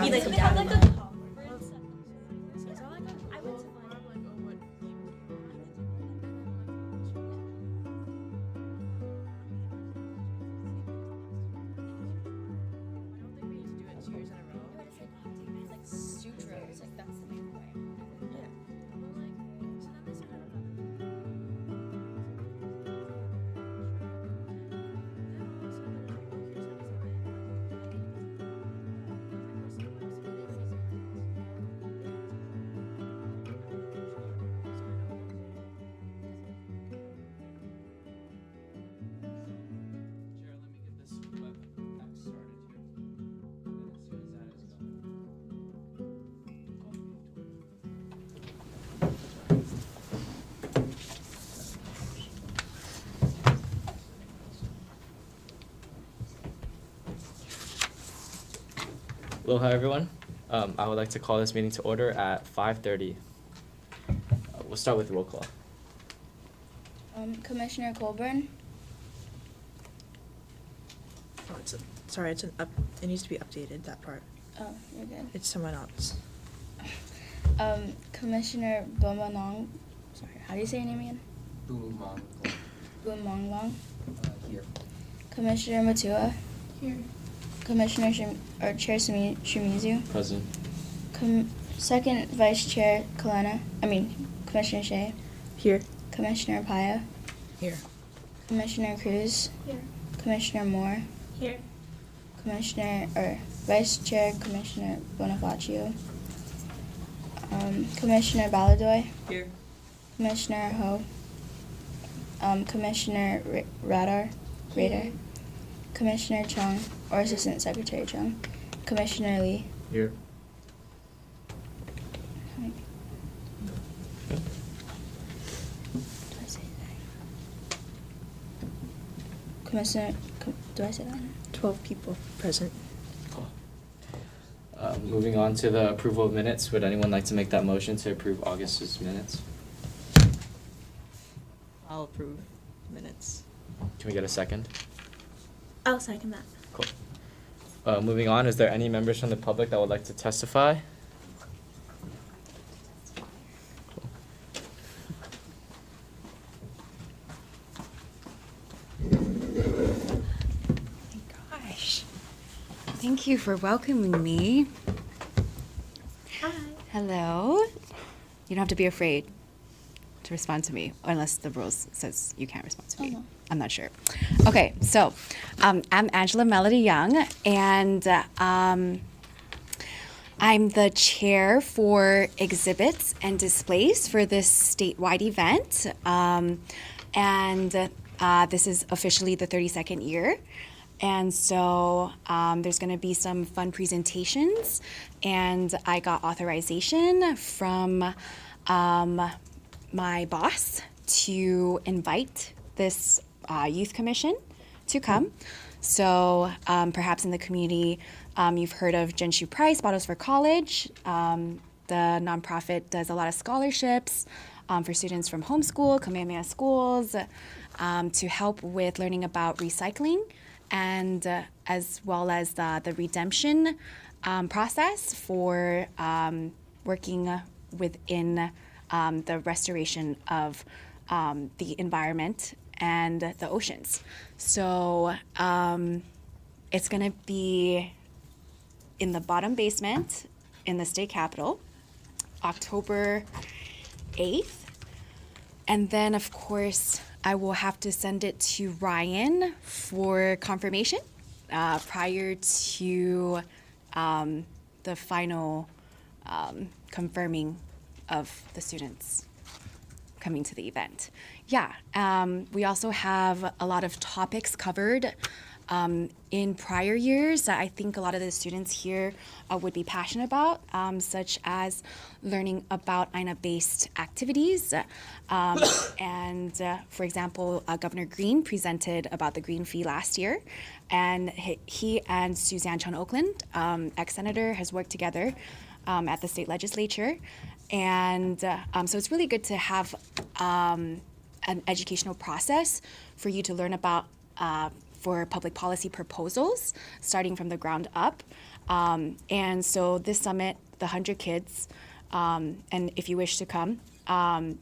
He like They down have like in a the- top. I went to Sutras, like that's the main way. Jared, let me get this WebEx started here. And as soon as that is going. Aloha, everyone. I would like to call this meeting to order at 5:30. We'll start with roll call. Commissioner Colburn, Oh, it's an up. It needs to be updated. That part. oh, you're good. It's someone else. Commissioner Bomanong, sorry, how do you say your name again? Bumong Here. Commissioner Matua, Here. Commissioner Chair Shimizu, Present. Second Vice Chair Commissioner Shea, Here. Commissioner Paya, Here. Commissioner Cruz, Here. Commissioner Moore, Here. Vice Chair Commissioner Bonifacio, Commissioner Baladoy, Here. Commissioner Ho, Commissioner Radar, Commissioner Chung, or Assistant Secretary Chung, Commissioner Lee. Here. Do I say that? Commissioner, do I say that? 12 people present. Cool. Moving on to the approval of minutes. Would anyone like to make that motion to approve August's minutes? I'll approve minutes. Can we get a second? I'll second that. Cool. Moving on, is there any members from the public that would like to testify? Gosh, thank you for welcoming me. Hi. Hello. You don't have to be afraid to respond to me, unless the rules says you can't respond to me. no. I'm not sure. Okay, so I'm Angela Melody Young, and I'm the chair for exhibits and displays for this statewide event. This is officially the 32nd year. And so there's going to be some fun presentations, and I got authorization from my boss to invite this youth commission to come. So perhaps in the community, you've heard of Genshu Prize, Bottles for College. The nonprofit does a lot of scholarships for students from homeschool, Kamehameha schools, to help with learning about recycling, and as well as the redemption process for working within the restoration of the environment and the oceans. So it's going to be in the bottom basement in the state capitol, October 8th. And then, of course, I will have to send it to Ryan for confirmation prior to the final confirming of the students coming to the event. Yeah, we also have a lot of topics covered in prior years that I think a lot of the students here would be passionate about, such as learning about Aina-based activities. For example, Governor Green presented about the Green Fee last year, and he and Suzanne Chun Oakland, ex-senator, has worked together at the state legislature. And so it's really good to have an educational process for you to learn about for public policy proposals, starting from the ground up. And so this summit, the 100 kids, and if you wish to come,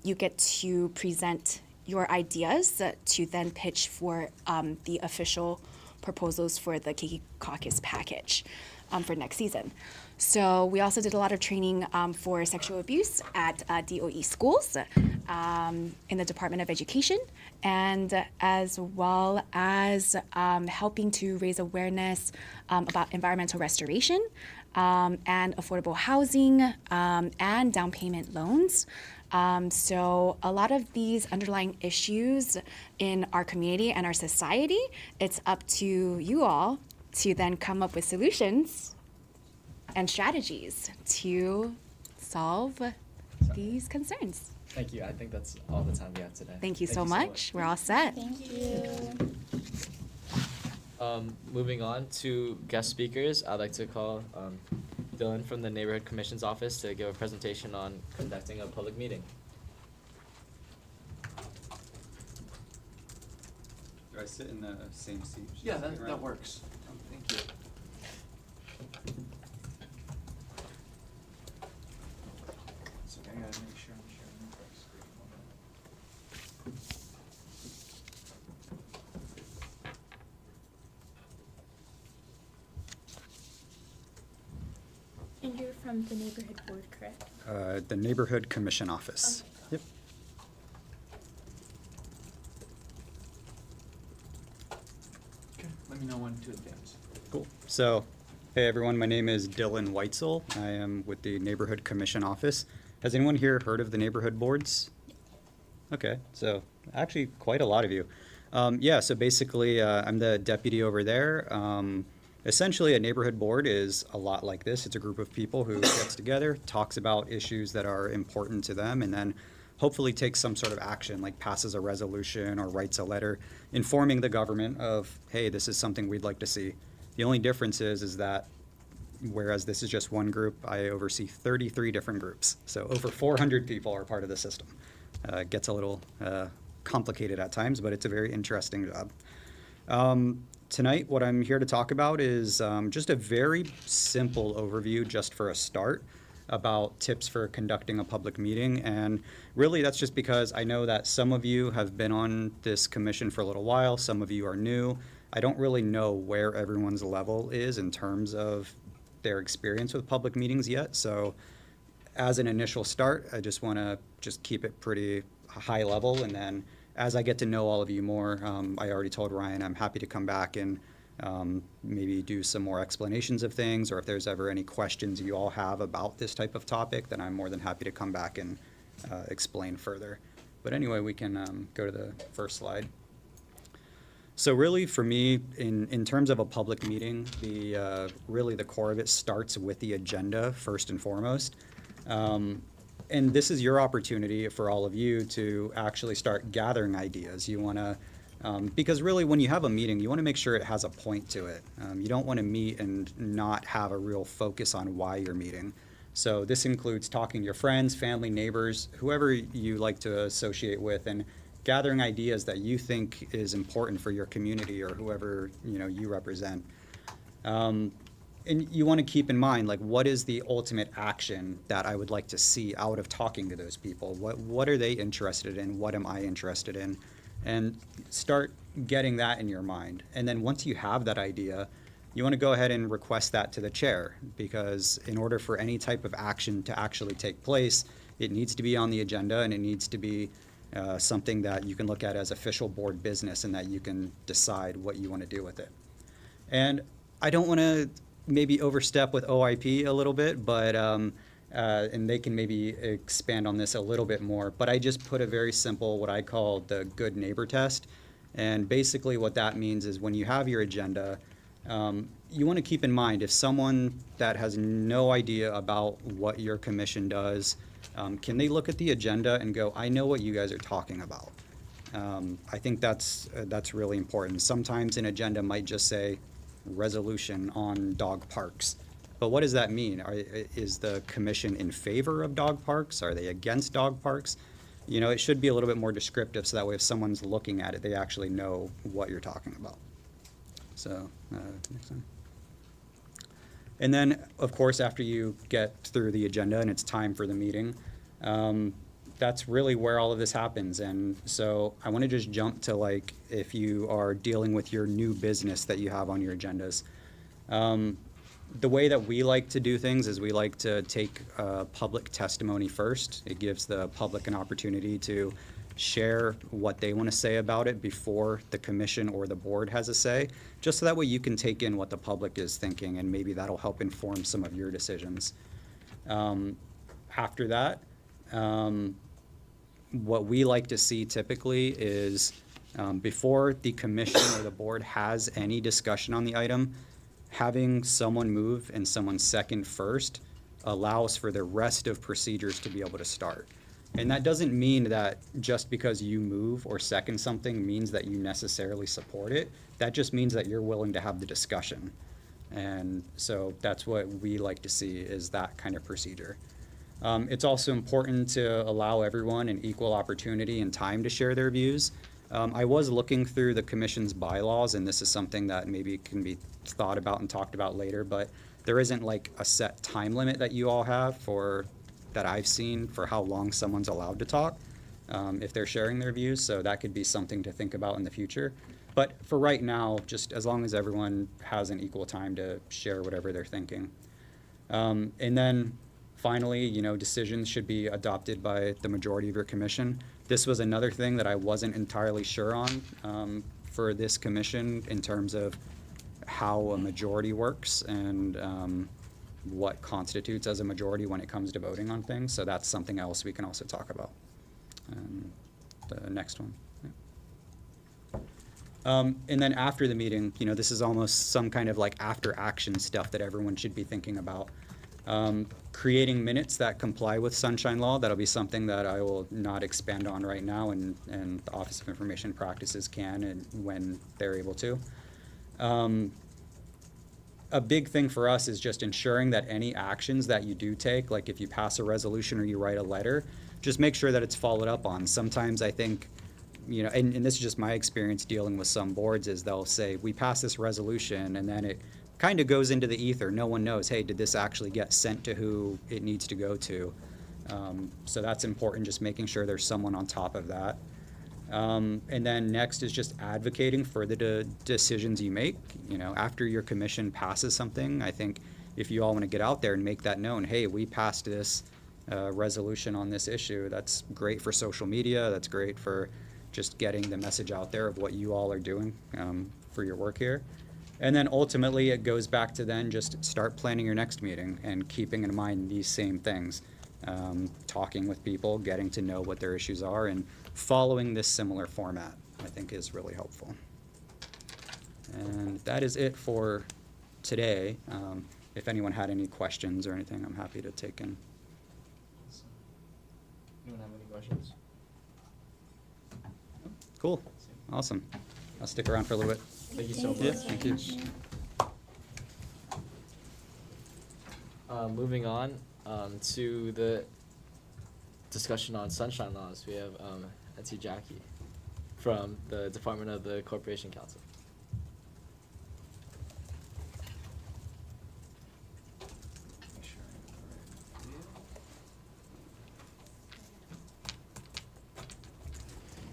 you get to present your ideas to then pitch for the official proposals for the Keiki Caucus package for next season. So we also did a lot of training for sexual abuse at DOE schools in the Department of Education, and as well as helping to raise awareness about environmental restoration and affordable housing and down payment loans. So a lot of these underlying issues in our community and our society, it's up to you all to then come up with solutions and strategies to solve these concerns. Thank you. I think that's all the time we have today. Thank you so much. We're all set. Thank you. Moving on to guest speakers, I'd like to call Dylan from the Neighborhood Commission's office to give a presentation on conducting a public meeting. Do I sit in the same seat? Yeah, Right. that works. Thank you. So I gotta make sure I'm sharing the correct screen. Hold on. And you're from the neighborhood board, correct? The Neighborhood Commission Office. Yep. Okay, let me know when to advance. Cool. So, hey everyone, my name is Dylan Weitzel. I am with the Neighborhood Commission Office. Has anyone here heard of the neighborhood boards? Okay, so actually quite a lot of you. Yeah, so basically I'm the deputy over there. Essentially, a neighborhood board is a lot like this. It's a group of people who gets together, talks about issues that are important to them, and then hopefully takes some sort of action, like passes a resolution or writes a letter informing the government of, hey, this is something we'd like to see. The only difference is that whereas this is just one group, I oversee 33 different groups. So over 400 people are part of the system. It gets a little complicated at times, but it's a very interesting job. Tonight, what I'm here to talk about is just a very simple overview, just for a start, about tips for conducting a public meeting. And really, that's just because I know that some of you have been on this commission for a little while, some of you are new. I don't really know where everyone's level is in terms of their experience with public meetings yet. So as an initial start, I just want to just keep it pretty high level, and then as I get to know all of you more, I already told Ryan I'm happy to come back and maybe do some more explanations of things, or if there's ever any questions you all have about this type of topic, then I'm more than happy to come back and explain further. But anyway, we can go to the first slide. So really, for me, in terms of a public meeting, really the core of it starts with the agenda first and foremost. And this is your opportunity for all of you to actually start gathering ideas. You want to, because really when you have a meeting, you want to make sure it has a point to it. You don't want to meet and not have a real focus on why you're meeting. So this includes talking to your friends, family, neighbors, whoever you like to associate with, and gathering ideas that you think is important for your community or whoever you represent. And you want to keep in mind, like, what is the ultimate action that I would like to see out of talking to those people? What are they interested in? What am I interested in? And start getting that in your mind. And then once you have that idea, you want to go ahead and request that to the chair, because in order for any type of action to actually take place, it needs to be on the agenda, and it needs to be something that you can look at as official board business and that you can decide what you want to do with it. And I don't want to maybe overstep with OIP a little bit, but and they can maybe expand on this a little bit more, but I just put a very simple, what I call the good neighbor test. And basically what that means is when you have your agenda, you want to keep in mind, if someone that has no idea about what your commission does, can they look at the agenda and go, I know what you guys are talking about? I think that's really important. Sometimes an agenda might just say resolution on dog parks. But what does that mean? Is the commission in favor of dog parks? Are they against dog parks? It should be a little bit more descriptive, so that way if someone's looking at it, they actually know what you're talking about. So, next one. And then, of course, after you get through the agenda and it's time for the meeting, that's really where all of this happens. And so I want to just jump to, like, if you are dealing with your new business that you have on your agendas. The way that we like to do things is we like to take public testimony first. It gives the public an opportunity to share what they want to say about it before the commission or the board has a say, just so that way you can take in what the public is thinking, and maybe that'll help inform some of your decisions. After that, what we like to see typically is before the commission or the board has any discussion on the item, having someone move and someone second first allows for the rest of procedures to be able to start. And that doesn't mean that just because you move or second something means that you necessarily support it. That just means that you're willing to have the discussion. And so that's what we like to see, is that kind of procedure. It's also important to allow everyone an equal opportunity and time to share their views. I was looking through the commission's bylaws, and this is something that maybe can be thought about and talked about later, but there isn't like a set time limit that you all have that I've seen for how long someone's allowed to talk if they're sharing their views. So that could be something to think about in the future. But for right now, just as long as everyone has an equal time to share whatever they're thinking. And then finally, decisions should be adopted by the majority of your commission. This was another thing that I wasn't entirely sure on for this commission in terms of how a majority works and what constitutes as a majority when it comes to voting on things. So that's something else we can also talk about. The next one. Yeah. And then after the meeting, this is almost some kind of like after action stuff that everyone should be thinking about. Creating minutes that comply with Sunshine Law, that'll be something that I will not expand on right now, and the Office of Information Practices can and when they're able to. A big thing for us is just ensuring that any actions that you do take, like if you pass a resolution or you write a letter, just make sure that it's followed up on. Sometimes I think, and this is just my experience dealing with some boards, is they'll say, we passed this resolution, and then it kind of goes into the ether. No one knows, hey, did this actually get sent to who it needs to go to? So that's important, just making sure there's someone on top of that. And then next is just advocating for the decisions you make. After your commission passes something, I think if you all want to get out there and make that known, hey, we passed this resolution on this issue, that's great for social media, that's great for just getting the message out there of what you all are doing for your work here. And then ultimately it goes back to then just start planning your next meeting and keeping in mind these same things. Talking with people, getting to know what their issues are, and following this similar format, I think, is really helpful. And that is it for today. If anyone had any questions or anything, I'm happy to take in. Anyone have any questions? Cool. Awesome. I'll stick around for a little bit. Thank you so much. Yeah, thank you. Moving on to the discussion on sunshine laws, we have Auntie Jackie from the Department of the Corporation Council. Make sure I have the right video.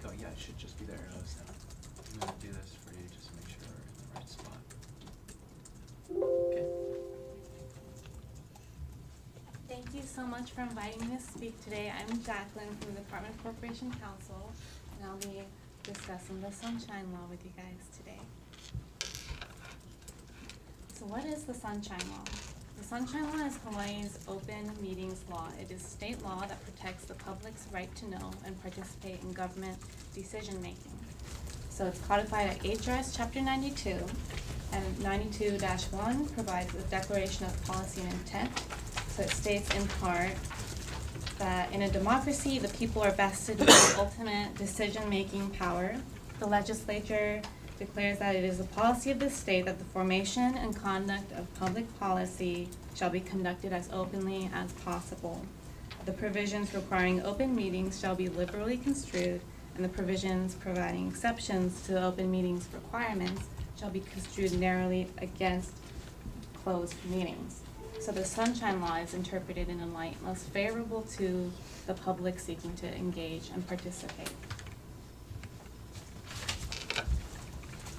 Oh yeah, it should just be there. I'm gonna do this for you just to make sure we're in the right spot. Okay. Thank you so much for inviting me to speak today. I'm Jacqueline from the Department of Corporation Council, and I'll be discussing the Sunshine Law with you guys today. So what is the Sunshine Law? The Sunshine Law is Hawaii's open meetings law. It is state law that protects the public's right to know and participate in government decision-making. So it's codified at HRS Chapter 92, and 92-1 provides a declaration of policy and intent. So it states in part that in a democracy, the people are vested with the ultimate decision-making power. The legislature declares that it is the policy of the state that the formation and conduct of public policy shall be conducted as openly as possible. The provisions requiring open meetings shall be liberally construed, and the provisions providing exceptions to the open meetings requirements shall be construed narrowly against closed meetings. So the Sunshine Law is interpreted in a light most favorable to the public seeking to engage and participate.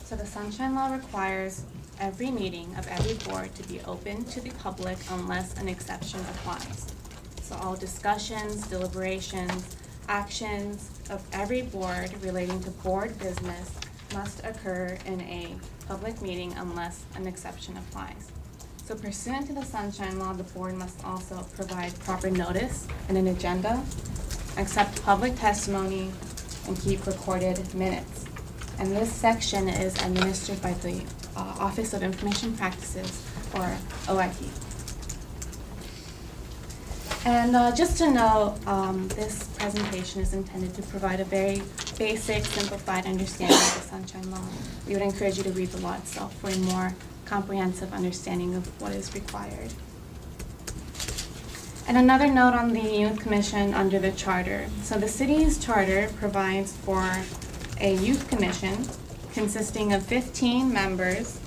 So the Sunshine Law requires every meeting of every board to be open to the public unless an exception applies. So all discussions, deliberations, actions of every board relating to board business must occur in a public meeting unless an exception applies. So pursuant to the Sunshine Law, the board must also provide proper notice and an agenda, accept public testimony, and keep recorded minutes. And this section is administered by the Office of Information Practices, or OIP. And just to note, this presentation is intended to provide a very basic, simplified understanding of the Sunshine Law. We would encourage you to read the law itself for a more comprehensive understanding of what is required. And another note on the Youth Commission under the charter. So the city's charter provides for a youth commission consisting of 15 members,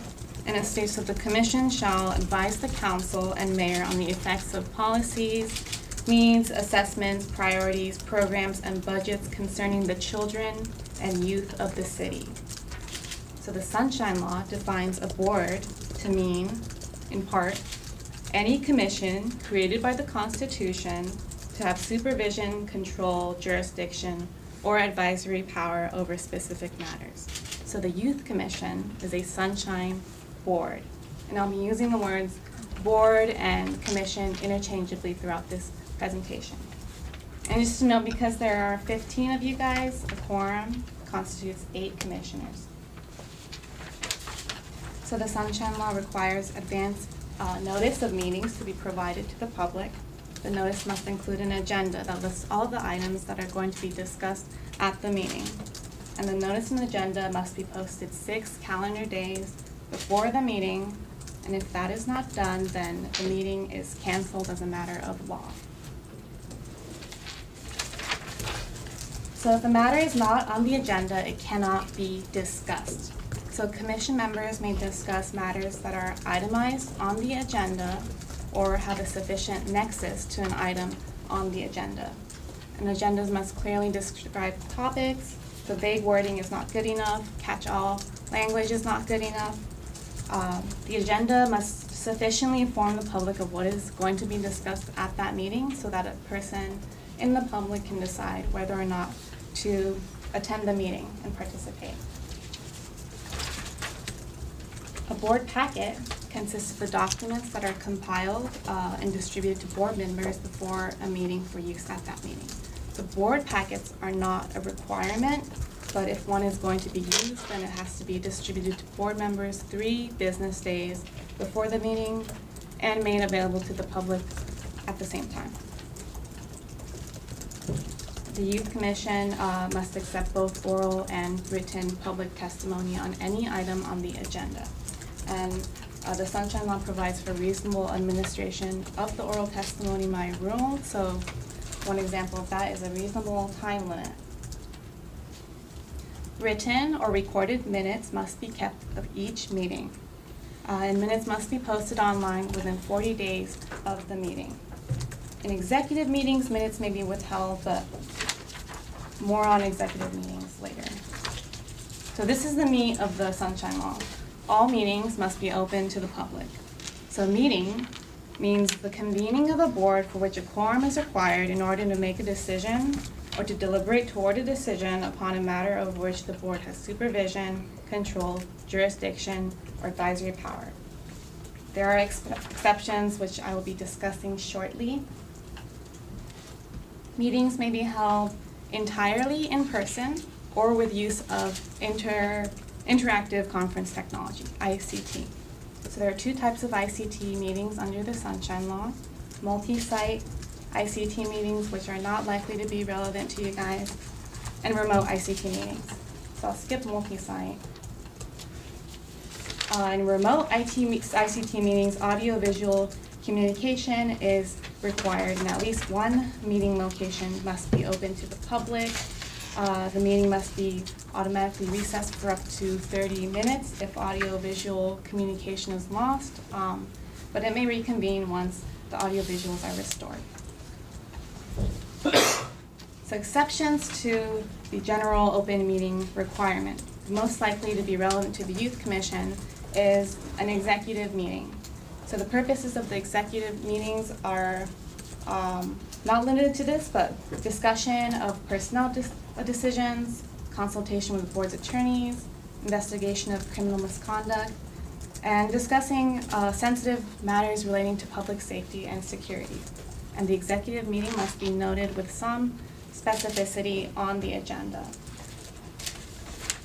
and it states that the commission shall advise the council and mayor on the effects of policies, needs, assessments, priorities, programs, and budgets concerning the children and youth of the city. So the Sunshine Law defines a board to mean, in part, any commission created by the Constitution to have supervision, control, jurisdiction, or advisory power over specific matters. So the Youth Commission is a Sunshine Board. And I'll be using the words board and commission interchangeably throughout this presentation. And just to note, because there are 15 of you guys, a quorum constitutes 8 commissioners. So the Sunshine Law requires advance notice of meetings to be provided to the public. The notice must include an agenda that lists all the items that are going to be discussed at the meeting. And the notice and agenda must be posted 6 calendar days before the meeting, and if that is not done, then the meeting is canceled as a matter of law. So if the matter is not on the agenda, it cannot be discussed. So commission members may discuss matters that are itemized on the agenda or have a sufficient nexus to an item on the agenda. And agendas must clearly describe topics. The vague wording is not good enough. Catch-all language is not good enough. The agenda must sufficiently inform the public of what is going to be discussed at that meeting so that a person in the public can decide whether or not to attend the meeting and participate. A board packet consists of the documents that are compiled and distributed to board members before a meeting for use at that meeting. The board packets are not a requirement, but if one is going to be used, then it has to be distributed to board members 3 business days before the meeting and made available to the public at the same time. The Youth Commission must accept both oral and written public testimony on any item on the agenda. And the Sunshine Law provides for reasonable administration of the oral testimony by rule. So one example of that is a reasonable time limit. Written or recorded minutes must be kept of each meeting. And minutes must be posted online within 40 days of the meeting. In executive meetings, minutes may be withheld, but more on executive meetings later. So this is the meat of the Sunshine Law. All meetings must be open to the public. So meeting means the convening of a board for which a quorum is required in order to make a decision or to deliberate toward a decision upon a matter over which the board has supervision, control, jurisdiction, or advisory power. There are exceptions which I will be discussing shortly. Meetings may be held entirely in person or with use of interactive conference technology, ICT. So there are 2 types of ICT meetings under the Sunshine Law: multi-site ICT meetings, which are not likely to be relevant to you guys, and remote ICT meetings. So I'll skip multi-site. In remote ICT meetings, audio-visual communication is required, and at least 1 meeting location must be open to the public. The meeting must be automatically recessed for up to 30 minutes if audio-visual communication is lost. but it may reconvene once the audiovisuals are restored. So exceptions to the general open meeting requirement, most likely to be relevant to the Youth Commission, is an executive meeting. So the purposes of the executive meetings are not limited to this, but discussion of personnel decisions, consultation with the board's attorneys, investigation of criminal misconduct, and discussing sensitive matters relating to public safety and security. And the executive meeting must be noted with some specificity on the agenda.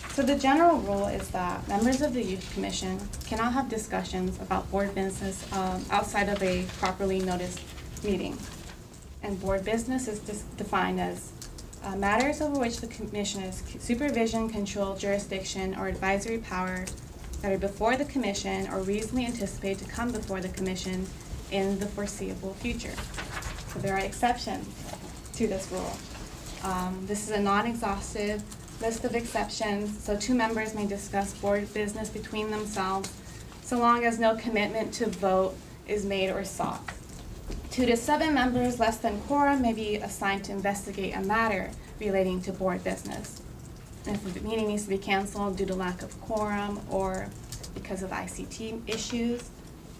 So the general rule is that members of the Youth Commission cannot have discussions about board business outside of a properly noticed meeting. And board business is defined as matters over which the Commission has supervision, control, jurisdiction, or advisory power that are before the Commission or reasonably anticipated to come before the Commission in the foreseeable future. So there are exceptions to this rule. This is a non-exhaustive list of exceptions, so 2 members may discuss board business between themselves so long as no commitment to vote is made or sought. 2 to 7 members less than quorum may be assigned to investigate a matter relating to board business. And if the meeting needs to be canceled due to lack of quorum or because of ICT issues,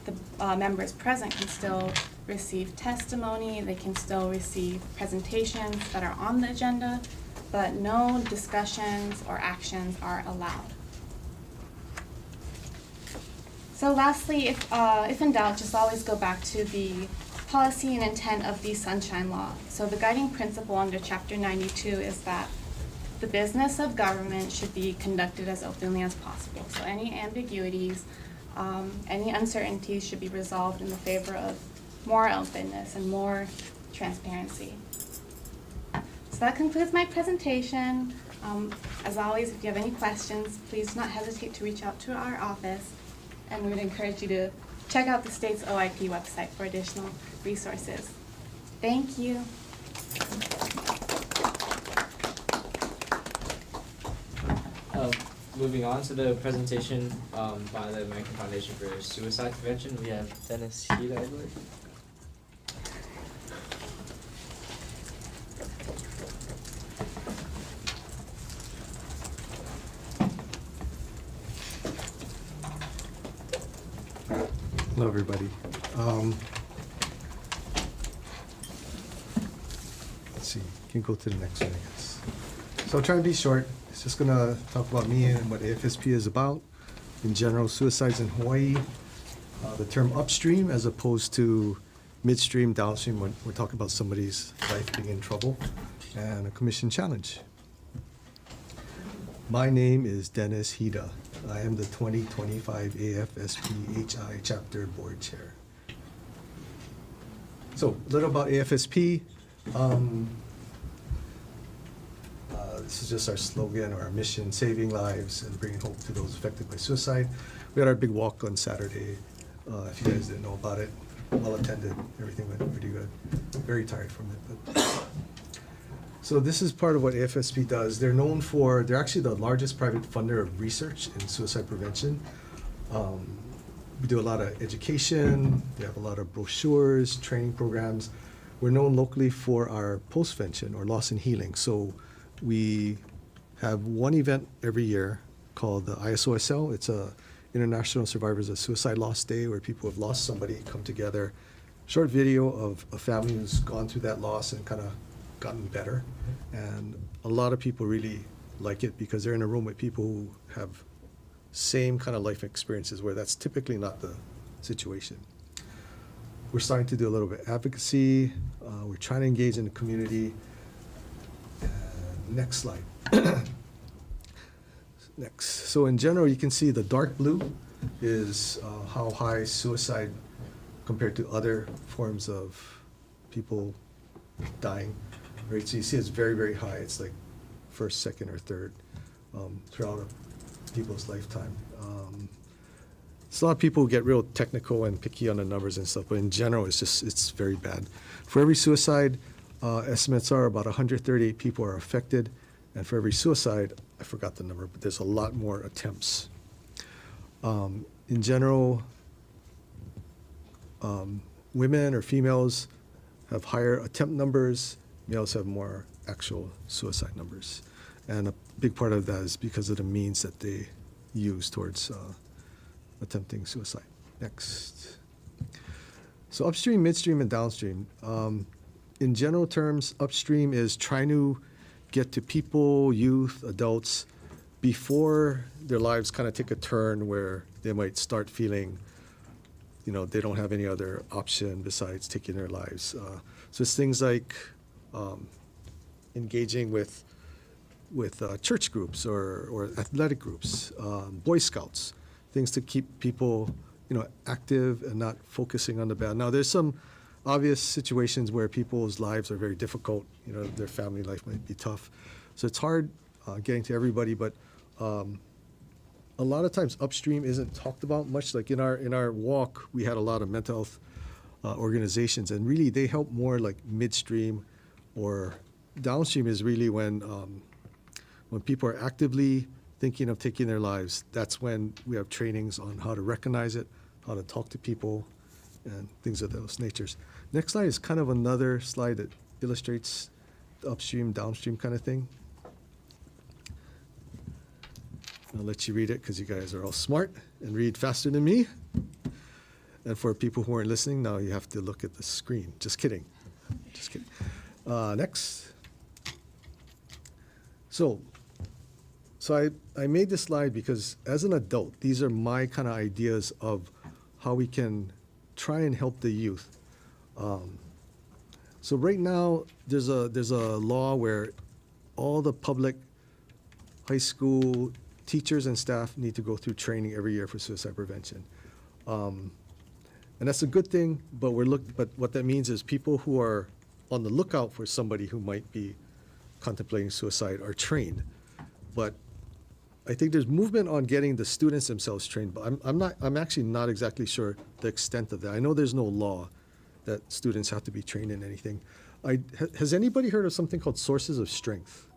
the members present can still receive testimony, they can still receive presentations that are on the agenda, but no discussions or actions are allowed. So lastly, if in doubt, just always go back to the policy and intent of the Sunshine Law. So the guiding principle under Chapter 92 is that the business of government should be conducted as openly as possible. So any ambiguities, any uncertainties should be resolved in the favor of more openness and more transparency. So that concludes my presentation. As always, if you have any questions, please do not hesitate to reach out to our office, and we would encourage you to check out the state's OIP website for additional resources. Thank you. Moving on to the presentation by the American Foundation for Suicide Prevention, we have Dennis Heed, I believe. Hello, everybody. Let's see, you can go to the next one, I guess. So I'll try and be short. It's just gonna talk about me and what AFSP is about. In general, suicides in Hawaii, the term upstream as opposed to midstream, downstream, when we're talking about somebody's life being in trouble, and a commission challenge. My name is Dennis Hida. I am the 2025 AFSP-HI Chapter Board Chair. So, a little about AFSP. This is just our slogan or our mission, saving lives and bringing hope to those affected by suicide. We had our big walk on Saturday. If you guys didn't know about it, well attended. Everything went pretty good. Very tired from it, but. So this is part of what AFSP does. They're known for, they're actually the largest private funder of research in suicide prevention. We do a lot of education, we have a lot of brochures, training programs. We're known locally for our postvention or loss and healing. So we have one event every year called the ISOSL. It's a International Survivors of Suicide Loss Day, where people who have lost somebody come together. Short video of a family who's gone through that loss and kind of gotten better. And a lot of people really like it because they're in a room with people who have same kind of life experiences where that's typically not the situation. We're starting to do a little bit of advocacy. We're trying to engage in the community. Next slide. Next. So in general, you can see the dark blue is how high suicide compared to other forms of people dying. Right, so you see it's very, very high. It's like first, second, or third throughout people's lifetime. So a lot of people get real technical and picky on the numbers and stuff, but in general, it's very bad. For every suicide, estimates are about 138 people are affected, and for every suicide, I forgot the number, but there's a lot more attempts. In general, women or females have higher attempt numbers, males have more actual suicide numbers. And a big part of that is because of the means that they use towards attempting suicide. Next. So upstream, midstream, and downstream. In general terms, upstream is trying to get to people, youth, adults, before their lives kind of take a turn where they might start feeling, they don't have any other option besides taking their lives. So it's things like engaging with church groups or athletic groups, Boy Scouts, things to keep people, active and not focusing on the bad. Now, there's some obvious situations where people's lives are very difficult. Their family life might be tough. So it's hard getting to everybody, but a lot of times upstream isn't talked about much. Like in our walk, we had a lot of mental health organizations, and really they help more like midstream, or downstream is really when people are actively thinking of taking their lives. That's when we have trainings on how to recognize it, how to talk to people, and things of those natures. Next slide is kind of another slide that illustrates the upstream, downstream kind of thing. I'll let you read it because you guys are all smart and read faster than me. And for people who aren't listening, now you have to look at the screen. Just kidding. Just kidding. Next. So I made this slide because as an adult, these are my kind of ideas of how we can try and help the youth. So right now, there's a law where all the public high school teachers and staff need to go through training every year for suicide prevention. And that's a good thing, but what that means is people who are on the lookout for somebody who might be contemplating suicide are trained. But I think there's movement on getting the students themselves trained, but I'm actually not exactly sure the extent of that. I know there's no law that students have to be trained in anything. Has anybody heard of something called Sources of Strength?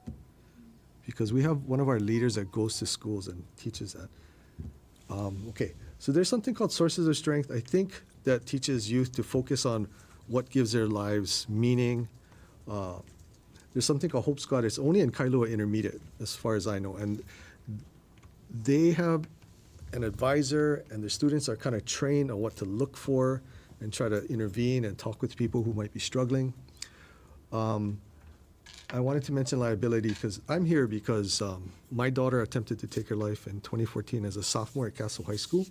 Because we have one of our leaders that goes to schools and teaches that. Okay, so there's something called Sources of Strength. I think that teaches youth to focus on what gives their lives meaning. There's something called Hope Squad. It's only in Kailua Intermediate, as far as I know. And they have an advisor, and the students are kind of trained on what to look for and try to intervene and talk with people who might be struggling. I wanted to mention liability because I'm here because my daughter attempted to take her life in 2014 as a sophomore at Castle High School.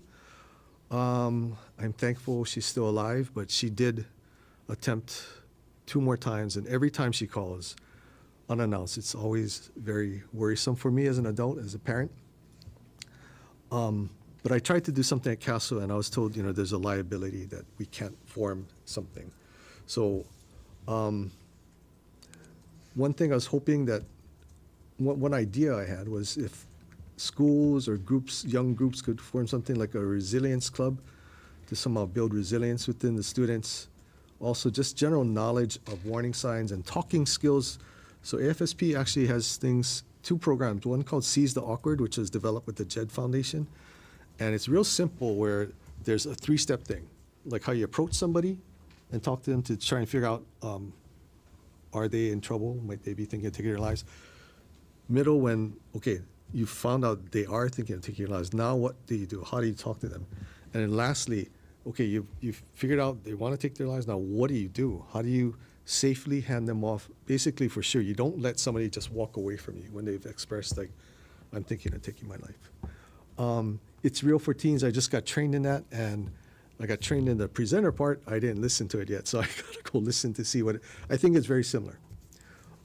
I'm thankful she's still alive, but she did attempt 2 more times, and every time she calls unannounced. It's always very worrisome for me as an adult, as a parent. But I tried to do something at Castle, and I was told, there's a liability that we can't form something. So one thing I was hoping that, one idea I had was if schools or groups, young groups could form something like a resilience club to somehow build resilience within the students. Also just general knowledge of warning signs and talking skills. So AFSP actually has 2 programs, one called Seize the Awkward, which is developed with the JED Foundation. And it's real simple where there's a 3-step thing, like how you approach somebody and talk to them to try and figure out, are they in trouble? Might they be thinking of taking their lives? Middle, when, okay, you found out they are thinking of taking their lives. Now what do you do? How do you talk to them? And then lastly, okay, you've figured out they want to take their lives. Now what do you do? How do you safely hand them off? Basically, for sure, you don't let somebody just walk away from you when they've expressed, like, I'm thinking of taking my life. It's real for teens. I just got trained in that, and I got trained in the presenter part. I didn't listen to it yet, so I got to go listen to see I think it's very similar.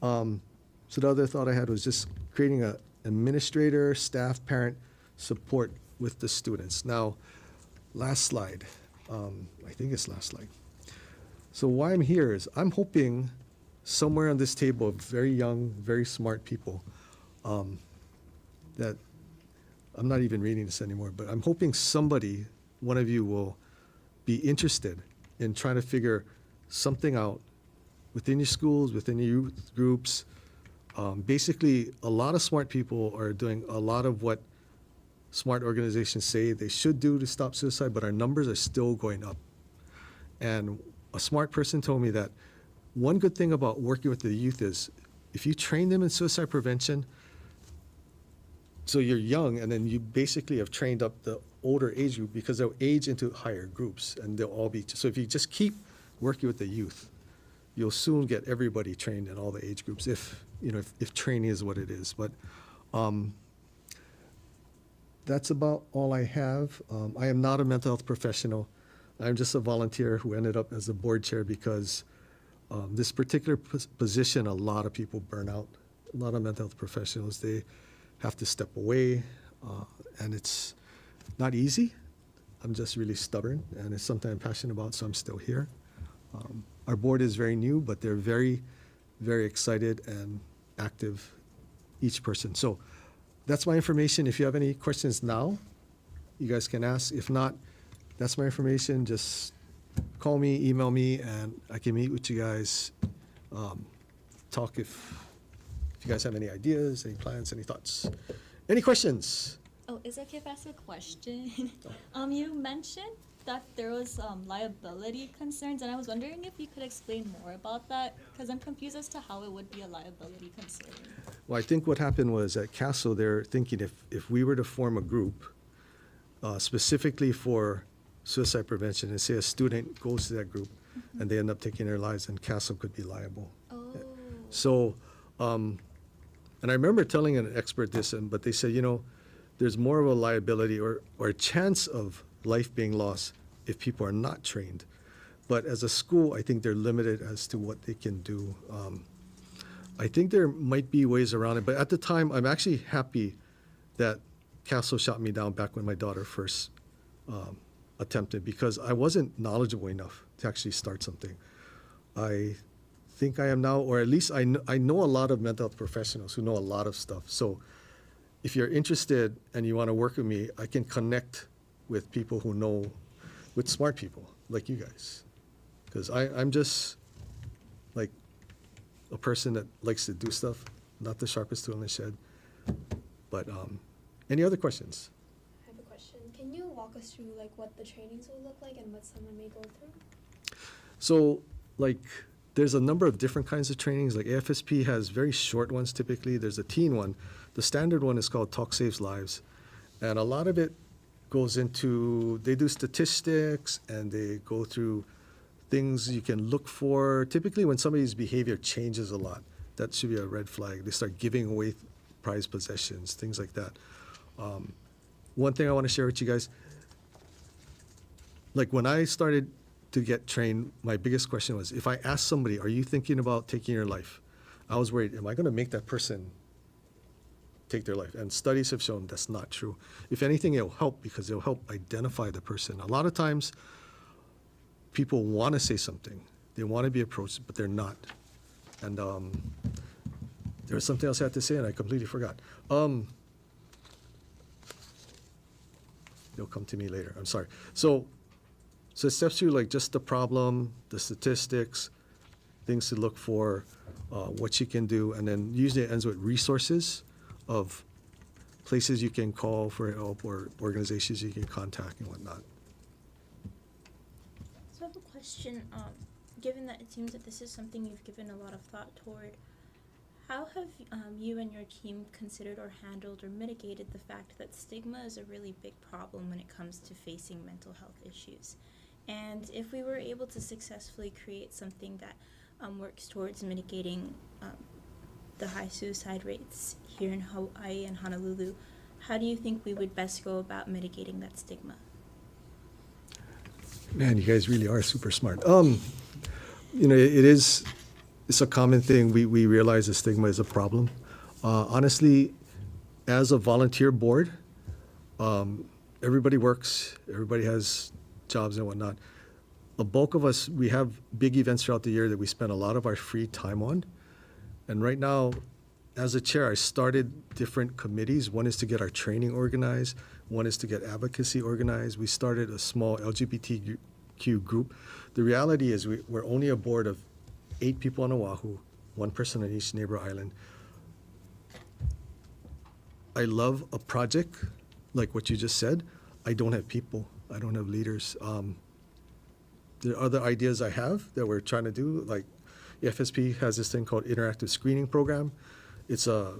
So the other thought I had was just creating a administrator, staff, parent support with the students. Now, last slide. I think it's last slide. So why I'm here is I'm hoping somewhere on this table of very young, very smart people that I'm not even reading this anymore, but I'm hoping somebody, one of you, will be interested in trying to figure something out within your schools, within your youth groups. Basically, a lot of smart people are doing a lot of what smart organizations say they should do to stop suicide, but our numbers are still going up. And a smart person told me that one good thing about working with the youth is if you train them in suicide prevention, so you're young, and then you basically have trained up the older age group because they'll age into higher groups, and they'll all be, so if you just keep working with the youth, you'll soon get everybody trained in all the age groups if, you know, if training is what it is. But that's about all I have. I am not a mental health professional. I'm just a volunteer who ended up as the board chair because this particular position, a lot of people burn out. A lot of mental health professionals, they have to step away, and it's not easy. I'm just really stubborn, and it's something I'm passionate about, so I'm still here. Our board is very new, but they're very, very excited and active, each person. So that's my information. If you have any questions now, you guys can ask. If not, that's my information. Just call me, email me, and I can meet with you guys, talk if you guys have any ideas, any plans, any thoughts. Any questions? Oh, is it okay if I ask a question? You mentioned that there was liability concerns, and I was wondering if you could explain more about that, because I'm confused as to how it would be a liability concern. Well, I think what happened was at Castle, they're thinking if we were to form a group specifically for suicide prevention, and say a student goes to that group and they end up taking their lives, then Castle could be liable. Oh. So, and I remember telling an expert this, but they said, you know, there's more of a liability or a chance of life being lost if people are not trained. But as a school, I think they're limited as to what they can do. I think there might be ways around it, but at the time, I'm actually happy that Castle shot me down back when my daughter first attempted, because I wasn't knowledgeable enough to actually start something. I think I am now, or at least I know a lot of mental health professionals who know a lot of stuff. So if you're interested and you want to work with me, I can connect with people who know, with smart people like you guys. Because I'm just like a person that likes to do stuff, not the sharpest tool in the shed. But any other questions? I have a question. Can you walk us through like what the trainings will look like and what someone may go through? So like there's a number of different kinds of trainings. Like AFSP has very short ones typically. There's a teen one. The standard one is called Talk Saves Lives. And a lot of it goes into, they do statistics and they go through things you can look for. Typically when somebody's behavior changes a lot, that should be a red flag. They start giving away prized possessions, things like that. One thing I want to share with you guys, like when I started to get trained, my biggest question was, if I asked somebody, are you thinking about taking your life? I was worried, am I going to make that person take their life? And studies have shown that's not true. If anything, it'll help because it'll help identify the person. A lot of times, people want to say something. They want to be approached, but they're not. And there was something else I had to say, and I completely forgot. It'll come to me later. I'm sorry. So it steps through like just the problem, the statistics, things to look for, what you can do, and then usually it ends with resources of places you can call for help or organizations you can contact and whatnot. So I have a question. Given that it seems that this is something you've given a lot of thought toward, how have you and your team considered or handled or mitigated the fact that stigma is a really big problem when it comes to facing mental health issues? And if we were able to successfully create something that works towards mitigating the high suicide rates here in Hawaii and Honolulu, how do you think we would best go about mitigating that stigma? Man, you guys really are super smart. You know, it's a common thing. We realize the stigma is a problem. Honestly, as a volunteer board, everybody works, everybody has jobs and whatnot. A bulk of us, we have big events throughout the year that we spend a lot of our free time on. And right now, as a chair, I started different committees. One is to get our training organized. One is to get advocacy organized. We started a small LGBTQ group. The reality is we're only a board of 8 people on Oahu, 1 person on each neighbor island. I love a project like what you just said. I don't have people. I don't have leaders. there are other ideas I have that we're trying to do. Like the FSP has this thing called interactive screening program. It's a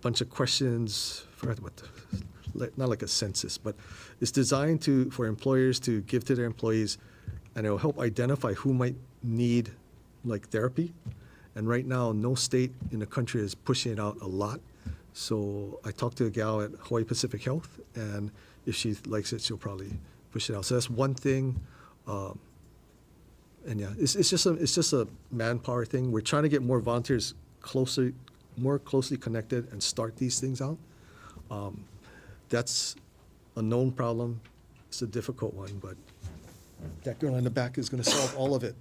bunch of questions. Forgot what not like a census, but it's designed for employers to give to their employees, and it will help identify who might need like therapy. And right now, no state in the country is pushing it out a lot. So I talked to a gal at Hawaii Pacific Health, and if she likes it, she'll probably push it out. So that's one thing. And yeah, it's just a manpower thing. We're trying to get more volunteers more closely connected and start these things out. That's a known problem. It's a difficult one, but that girl in the back is going to solve all of it.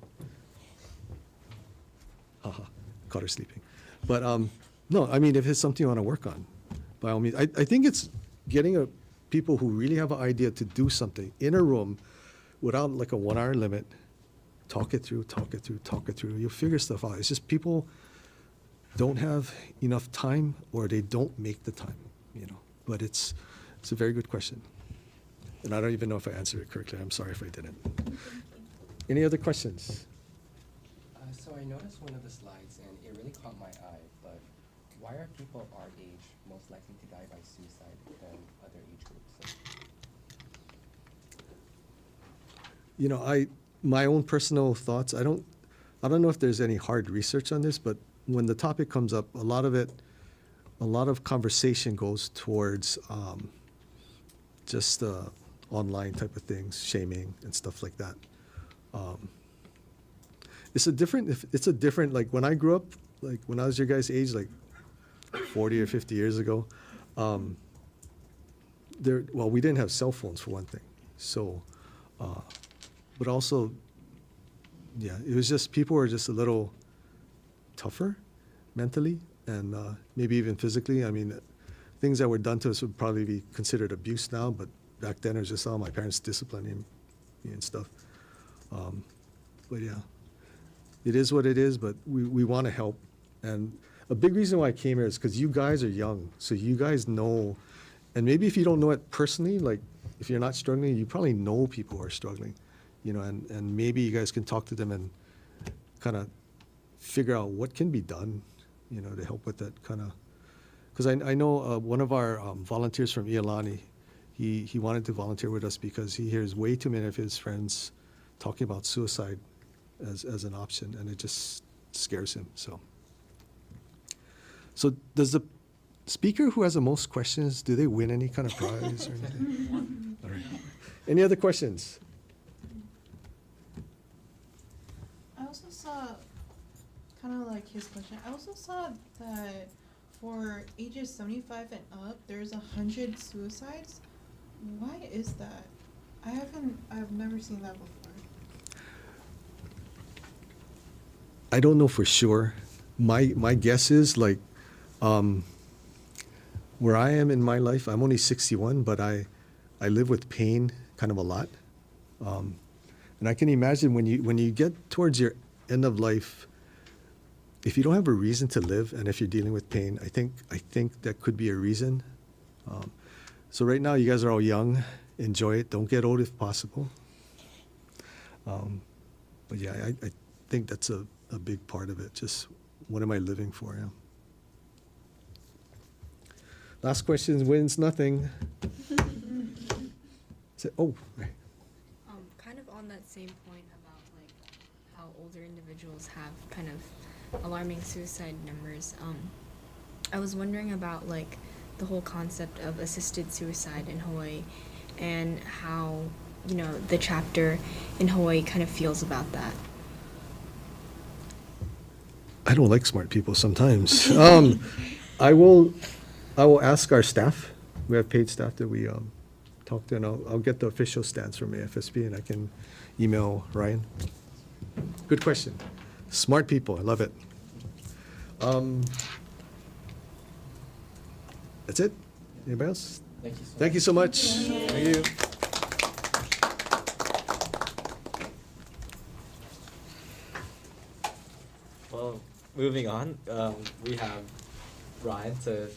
Haha, caught her sleeping. But no, I mean, if it's something you want to work on, by all means. I think it's getting people who really have an idea to do something in a room without like a 1 hour limit. Talk it through. You'll figure stuff out. It's just people don't have enough time, or they don't make the time, But it's a very good question. And I don't even know if I answered it correctly. I'm sorry if I didn't. Any other questions? So I noticed one of the slides, and it really caught my eye, but why are people our age most likely to die by suicide than other age groups? My own personal thoughts, I don't know if there's any hard research on this, but when the topic comes up, a lot of conversation goes towards just online type of things, shaming and stuff like that. It's a different, like when I grew up, like when I was your guys' age, like 40 or 50 years ago, we didn't have cell phones for one thing. So, but also, yeah, it was just, people were just a little tougher mentally and maybe even physically. I mean, things that were done to us would probably be considered abuse now, but back then it was just, my parents disciplining me and stuff. But yeah, it is what it is, but we want to help. And a big reason why I came here is because you guys are young, so you guys know, and maybe if you don't know it personally, like if you're not struggling, you probably know people who are struggling, and maybe you guys can talk to them and kind of figure out what can be done, to help with that kind of, because I know one of our volunteers from Iolani, he wanted to volunteer with us because he hears way too many of his friends talking about suicide as an option, and it just scares him. So does the speaker who has the most questions, do they win any kind of prize or anything? All right. Any other questions? I also saw, kind of like his question, I also saw that for ages 75 and up, there's 100 suicides. Why is that? I've never seen that before. I don't know for sure. My guess is like, where I am in my life, I'm only 61, but I live with pain kind of a lot. And I can imagine when you get towards your end of life, if you don't have a reason to live, and if you're dealing with pain, I think that could be a reason. So right now, you guys are all young. Enjoy it. Don't get old if possible. But yeah, I think that's a big part of it. Just what am I living for? Yeah. Last question wins nothing. Right. Kind of on that same point about like how older individuals have kind of alarming suicide numbers. I was wondering about like the whole concept of assisted suicide in Hawaii and how, the chapter in Hawaii kind of feels about that. I don't like smart people sometimes. I will ask our staff. We have paid staff that we talk to, and I'll get the official stance from AFSP, and I can email Ryan. Good question. Smart people, I love it. That's it. Anybody else? Thank you so much. Thank you. Well, moving on, we have Ryan to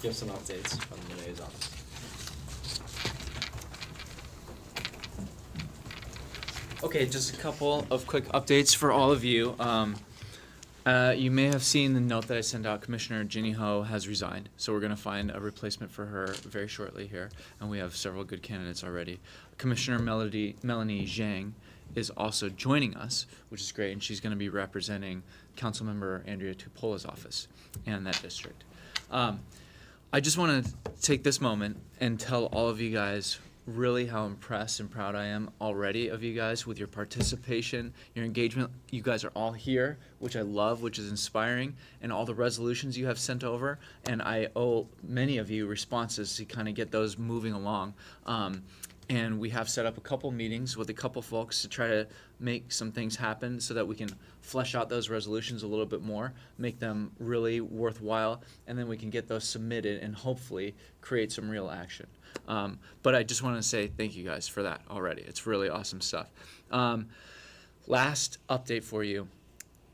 give some updates from the mayor's office. Okay, just a couple of quick updates for all of you. You may have seen the note that I sent out. Commissioner Ginny Ho has resigned, so we're going to find a replacement for her very shortly here, and we have several good candidates already. Commissioner Melanie Zhang is also joining us, which is great, and she's going to be representing Councilmember Andrea Tupola's office and that district. I just want to take this moment and tell all of you guys really how impressed and proud I am already of you guys with your participation, your engagement. You guys are all here, which I love, which is inspiring, and all the resolutions you have sent over. And I owe many of you responses to kind of get those moving along. And we have set up a couple meetings with a couple folks to try to make some things happen so that we can flesh out those resolutions a little bit more, make them really worthwhile, and then we can get those submitted and hopefully create some real action. But I just want to say thank you guys for that already. It's really awesome stuff. Last update for you.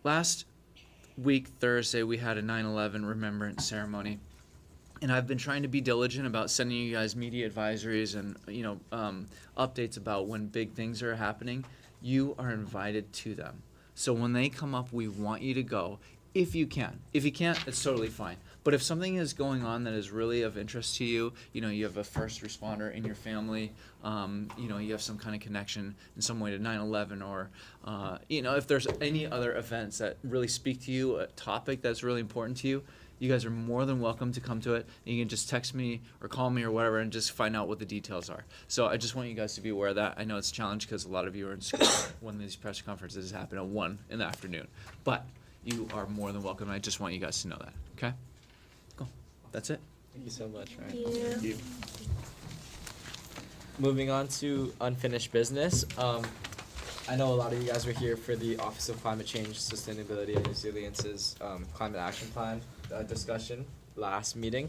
Last week, Thursday, we had a 9/11 remembrance ceremony. And I've been trying to be diligent about sending you guys media advisories and updates about when big things are happening. You are invited to them. So when they come up, we want you to go if you can. If you can't, it's totally fine. But if something is going on that is really of interest to you, you have a first responder in your family, you have some kind of connection in some way to 9/11, or if there's any other events that really speak to you, a topic that's really important to you, you guys are more than welcome to come to it. And you can just text me or call me or whatever and just find out what the details are. So I just want you guys to be aware of that. I know it's a challenge because a lot of you are in school when these press conferences happen at 1 in the afternoon. But you are more than welcome. I just want you guys to know that. Okay? Cool. That's it. Thank you so much, Ryan. Thank you. Moving on to unfinished business. I know a lot of you guys were here for the Office of Climate Change, Sustainability and Resilience's Climate Action Plan discussion last meeting.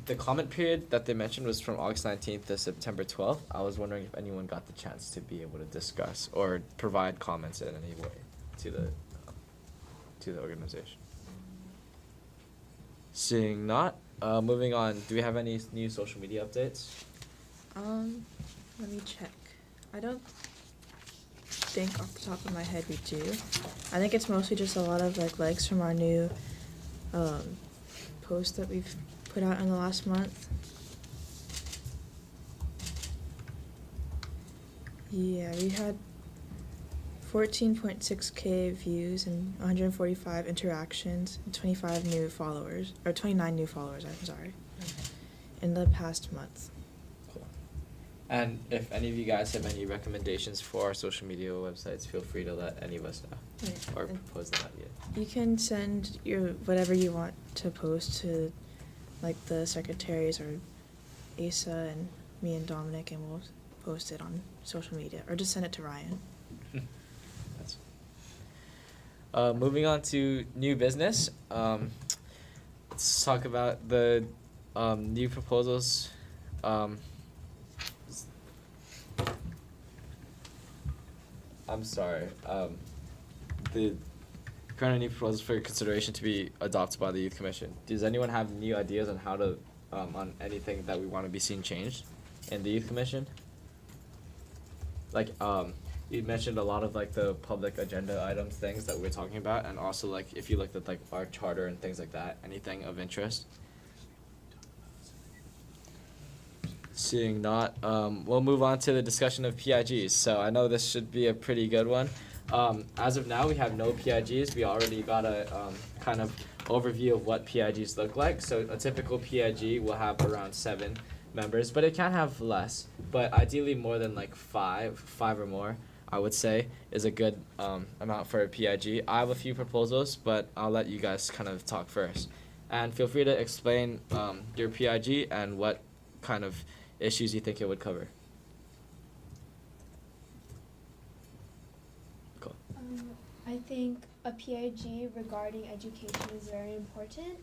The comment period that they mentioned was from August 19th to September 12th. I was wondering if anyone got the chance to be able to discuss or provide comments in any way to the organization. Seeing not, moving on, do we have any new social media updates? Let me check. I don't think off the top of my head we do. I think it's mostly just a lot of likes from our new post that we've put out in the last month. Yeah, we had 14.6K views and 145 interactions and 29 new followers, I'm sorry, in the past month. Cool. And if any of you guys have any recommendations for our social media websites, feel free to let any of us know. Yeah. Or propose an idea. You can send your whatever you want to post to the secretaries or Asa and me and Dominic, and we'll post it on social media, or just send it to Ryan. Moving on to new business. Let's talk about the new proposals. I'm sorry. The current new proposals for consideration to be adopted by the Youth Commission. Does anyone have new ideas on how to, on anything that we want to be seen changed in the Youth Commission? You mentioned a lot of the public agenda items, things that we're talking about, and also if you looked at our charter and things like that, anything of interest? Seeing not, we'll move on to the discussion of PIGs. So I know this should be a pretty good one. As of now, we have no PIGs. We already got a kind of overview of what PIGs look like. So a typical PIG will have around 7 members, but it can have less. But ideally more than 5 or more, I would say, is a good amount for a PIG. I have a few proposals, but I'll let you guys kind of talk first. And feel free to explain your PIG and what kind of issues you think it would cover. Cool. I think a PIG regarding education is very important.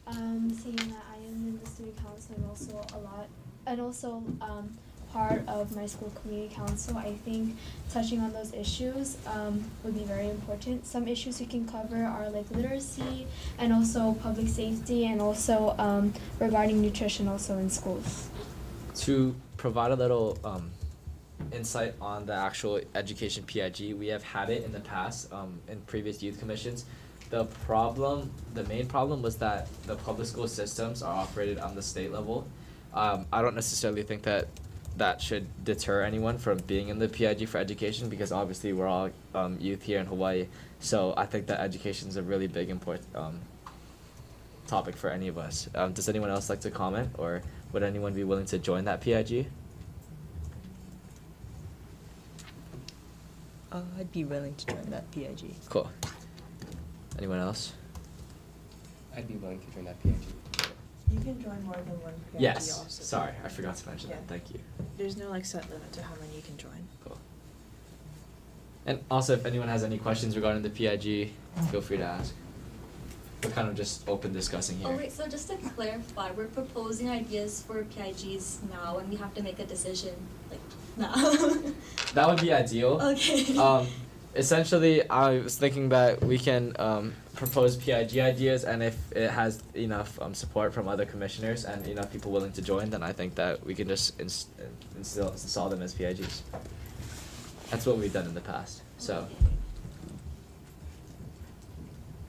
Seeing that I am in the student council and also part of my school community council, I think touching on those issues would be very important. Some issues we can cover are literacy and also public safety, and also regarding nutrition also in schools. To provide a little insight on the actual education PIG. We have had it in the past, in previous youth commissions. The main problem was that the public school systems are operated on the state level. I don't necessarily think that should deter anyone from being in the PIG for education, because obviously we're all youth here in Hawaii. So I think that education is a really big topic for any of us. Does anyone else like to comment, or would anyone be willing to join that PIG? I'd be willing to join that PIG. Cool. Anyone else? I'd be willing to join that PIG. You can join more than one PIG Yes. also. Sorry, I forgot to mention that. Yeah. Thank you. There's no like set limit to how many you can join. Cool. And also, if anyone has any questions regarding the PIG, feel free to ask. We're kind of just open discussing here. Oh wait, so just to clarify, we're proposing ideas for PIGs now, and we have to make a decision like now. That would be ideal. Okay. Essentially, I was thinking that we can propose PIG ideas, and if it has enough support from other commissioners and enough people willing to join, then I think that we can just install them as PIGs. That's what we've done in the past. So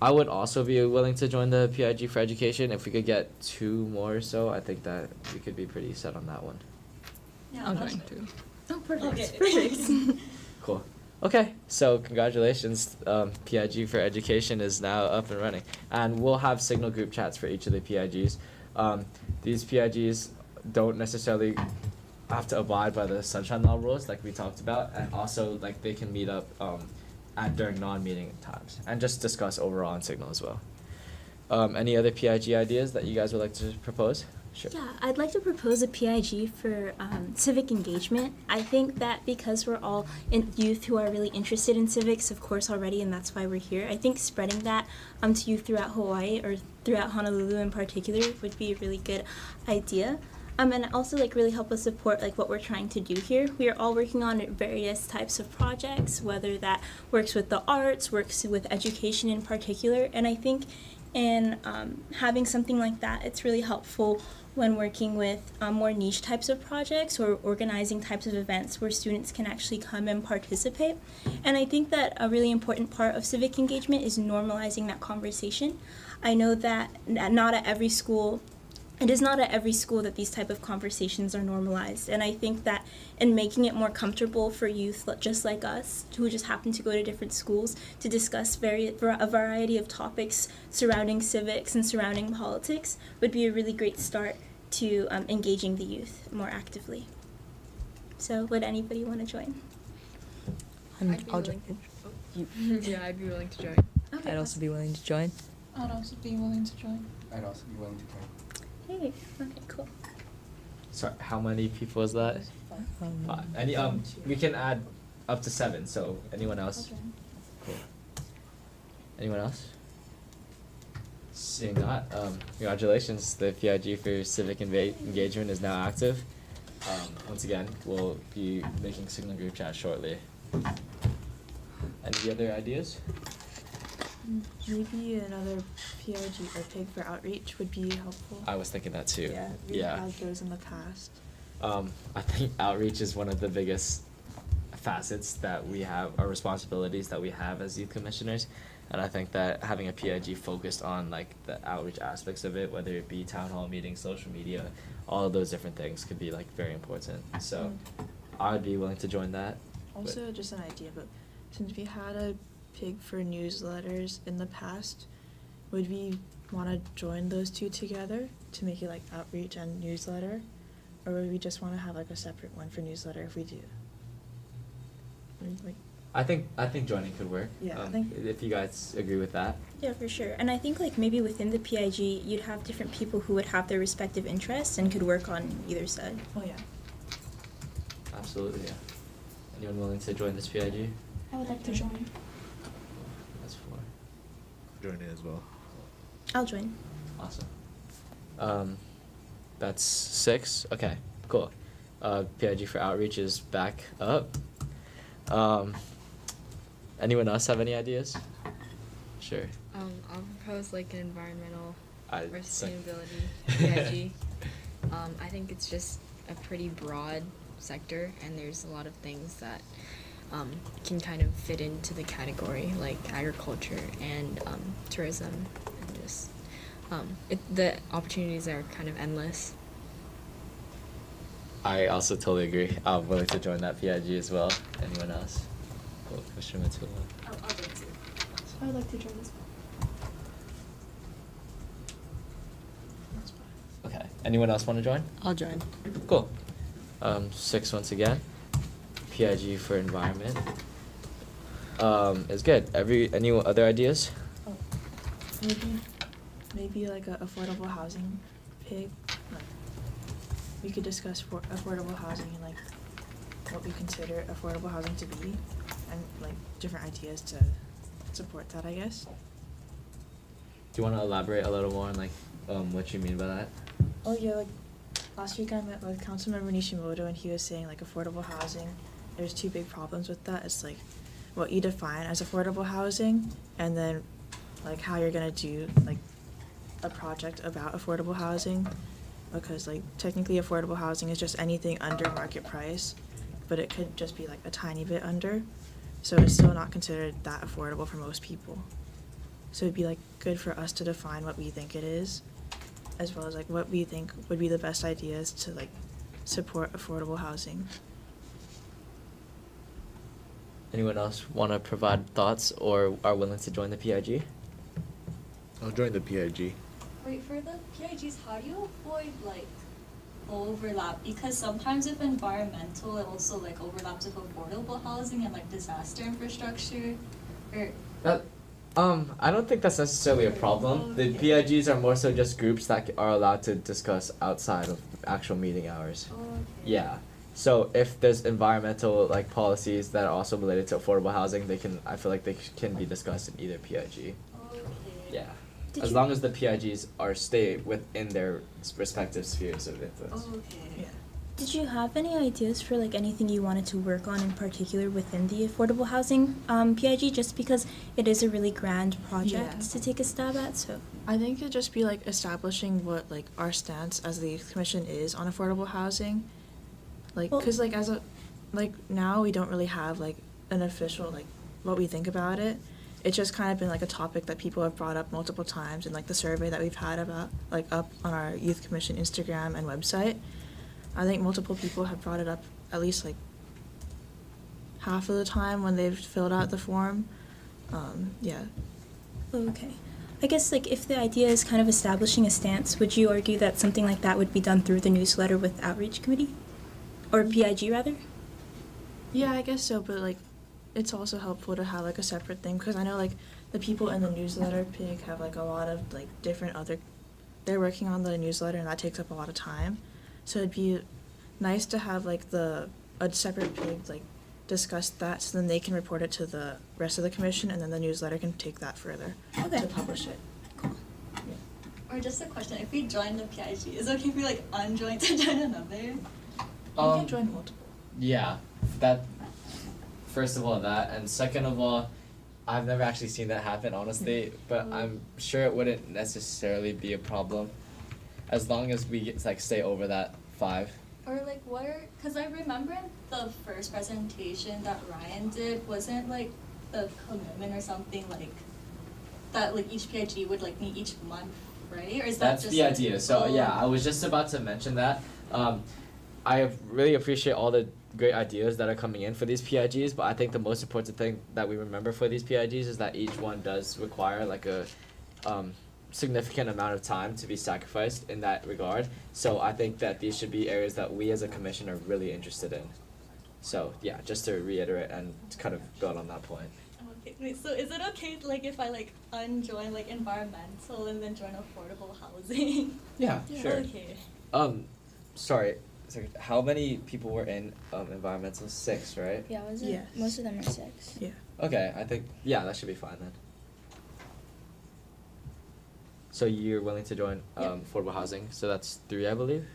I would also be willing to join the PIG for education. If we could get 2 more or so, I think that we could be pretty set on that one. Yeah, I'm that's going to. Oh, perfect. Okay. Perfect. Cool. Okay, so congratulations. PIG for education is now up and running. And we'll have signal group chats for each of the PIGs. These PIGs don't necessarily have to abide by the Sunshine Law rules like we talked about, and also like they can meet up during non-meeting times and just discuss overall on signal as well. Any other PIG ideas that you guys would like to propose? Sure. Yeah, I'd like to propose a PIG for civic engagement. I think that because we're all youth who are really interested in civics, of course, already, and that's why we're here, I think spreading that to youth throughout Hawaii, or throughout Honolulu in particular, would be a really good idea. And also really help us support what we're trying to do here. We are all working on various types of projects, whether that works with the arts, works with education in particular, and I think in having something like that, it's really helpful when working with more niche types of projects or organizing types of events where students can actually come and participate. And I think that a really important part of civic engagement is normalizing that conversation. I know that not at every school, it is not at every school that these type of conversations are normalized. And I think that in making it more comfortable for youth just like us, who just happen to go to different schools, to discuss a variety of topics surrounding civics and surrounding politics would be a really great start to engaging the youth more actively. So would anybody want to join? I'll join. Yeah, I'd be willing to join. Okay, I'd also be willing to join. I'd also be willing to join. I'd also be willing to join. Hey, okay, cool. Sorry, how many people is that? 5. Any we can add up to 7. So anyone else? Cool. Anyone else? Seeing that, congratulations. The PIG for civic engagement is now active. Once again, we'll be making signal group chat shortly. Any other ideas? Maybe another PIG or PIG for outreach would be helpful. I was thinking that too. Yeah, we've Yeah. had those in the past. I think outreach is one of the biggest facets that we have, or responsibilities that we have as youth commissioners. And I think that having a PIG focused on the outreach aspects of it, whether it be town hall meetings, social media, all of those different things could be very important. So I would be willing to join that. Also, just an idea, but since we had a PIG for newsletters in the past, would we want to join those two together to make it outreach and newsletter? Or would we just want to have a separate one for newsletter if we do? I think joining could work. Yeah, I think- if you guys agree with that. Yeah, for sure. And I think maybe within the PIG, you'd have different people who would have their respective interests and could work on either side. Oh yeah. Absolutely, yeah. Anyone willing to join this PIG? I would like to join. That's 4. Join in as well. I'll join. Awesome. That's 6. Okay, cool. PIG for outreach is back up. Anyone else have any ideas? Sure. I'll propose an environmental or it's like- sustainability PIG. I think it's just a pretty broad sector, and there's a lot of things that can kind of fit into the category, like agriculture and tourism, and just the opportunities are kind of endless. I also totally agree. I'm willing to join that PIG as well. Anyone else? Cool. Commissioner Matula. I'd like to. I would like to join as well. Okay. Anyone else want to join? I'll join. Cool. 6 once again. PIG for environment. Is good. Any other ideas? Oh, maybe like a affordable housing pig. Like, we could discuss affordable housing and like what we consider affordable housing to be, and like different ideas to support that, I guess. Do you want to elaborate a little more on like what you mean by that? Oh yeah, like last week I met with Councilmember Nishimoto, and he was saying like affordable housing, there's two big problems with that. It's like what you define as affordable housing, and then like how you're gonna do like a project about affordable housing, because like technically affordable housing is just anything under market price, but it could just be like a tiny bit under, so it's still not considered that affordable for most people. So it'd be like good for us to define what we think it is, as well as like what we think would be the best ideas to like support affordable housing. Anyone else want to provide thoughts or are willing to join the PIG? I'll join the PIG. Wait, for the PIGs, how do you avoid like overlap? Because sometimes with environmental, it also like overlaps with affordable housing and like disaster infrastructure. Or I don't think that's necessarily a problem. The PIGs are more so just groups that are allowed to discuss outside of actual meeting hours. Yeah. So if there's environmental like policies that are also related to affordable housing, I feel like they can be discussed in either PIG. Yeah. As long as the PIGs stay within their respective spheres of influence. Yeah. Did you have any ideas for like anything you wanted to work on in particular within the affordable housing PIG? Just because it is a really grand project to take a stab at, so. I think it'd just be like establishing what like our stance as the Youth Commission is on affordable housing, like because like now we don't really have like an official like what we think about it. It's just kind of been like a topic that people have brought up multiple times in like the survey that we've had about like up on our Youth Commission Instagram and website. I think multiple people have brought it up at least like half of the time when they've filled out the form. Yeah. Okay. I guess like if the idea is kind of establishing a stance, would you argue that something like that would be done through the newsletter with Outreach Committee? Or PIG rather? Yeah, I guess so, but like it's also helpful to have like a separate thing, because I know like the people in the newsletter pig have like a lot of like different they're working on the newsletter, and that takes up a lot of time. So it'd be nice to have like a separate pig like discuss that, so then they can report it to the rest of the commission, and then the newsletter can take that further to publish it. Or just a question, if we join the PIG, is it okay if we like unjoin to join another? You can join multiple. Yeah, that. First of all, that, and second of all, I've never actually seen that happen, honestly. But I'm sure it wouldn't necessarily be a problem, as long as we stay over that 5. Or like what are, because I remember in the first presentation that Ryan did, wasn't like the commitment or something like that like each PIG would like meet each month, right? Or is that That's just the like, idea. So yeah, I was just about to mention that. I really appreciate all the great ideas that are coming in for these PIGs, but I think the most important thing that we remember for these PIGs is that each one does require like a significant amount of time to be sacrificed in that regard. So I think that these should be areas that we as a commission are really interested in. So yeah, just to reiterate and to kind of build on that point. Okay, wait, so is it okay like if I like unjoin like environmental and then join affordable housing? Yeah, sure. Okay. Sorry, how many people were in environmental? 6, right? Yeah, most of them are 6. Yeah. Okay, I think that should be fine then. So you're willing to join affordable housing? So that's 3, I believe.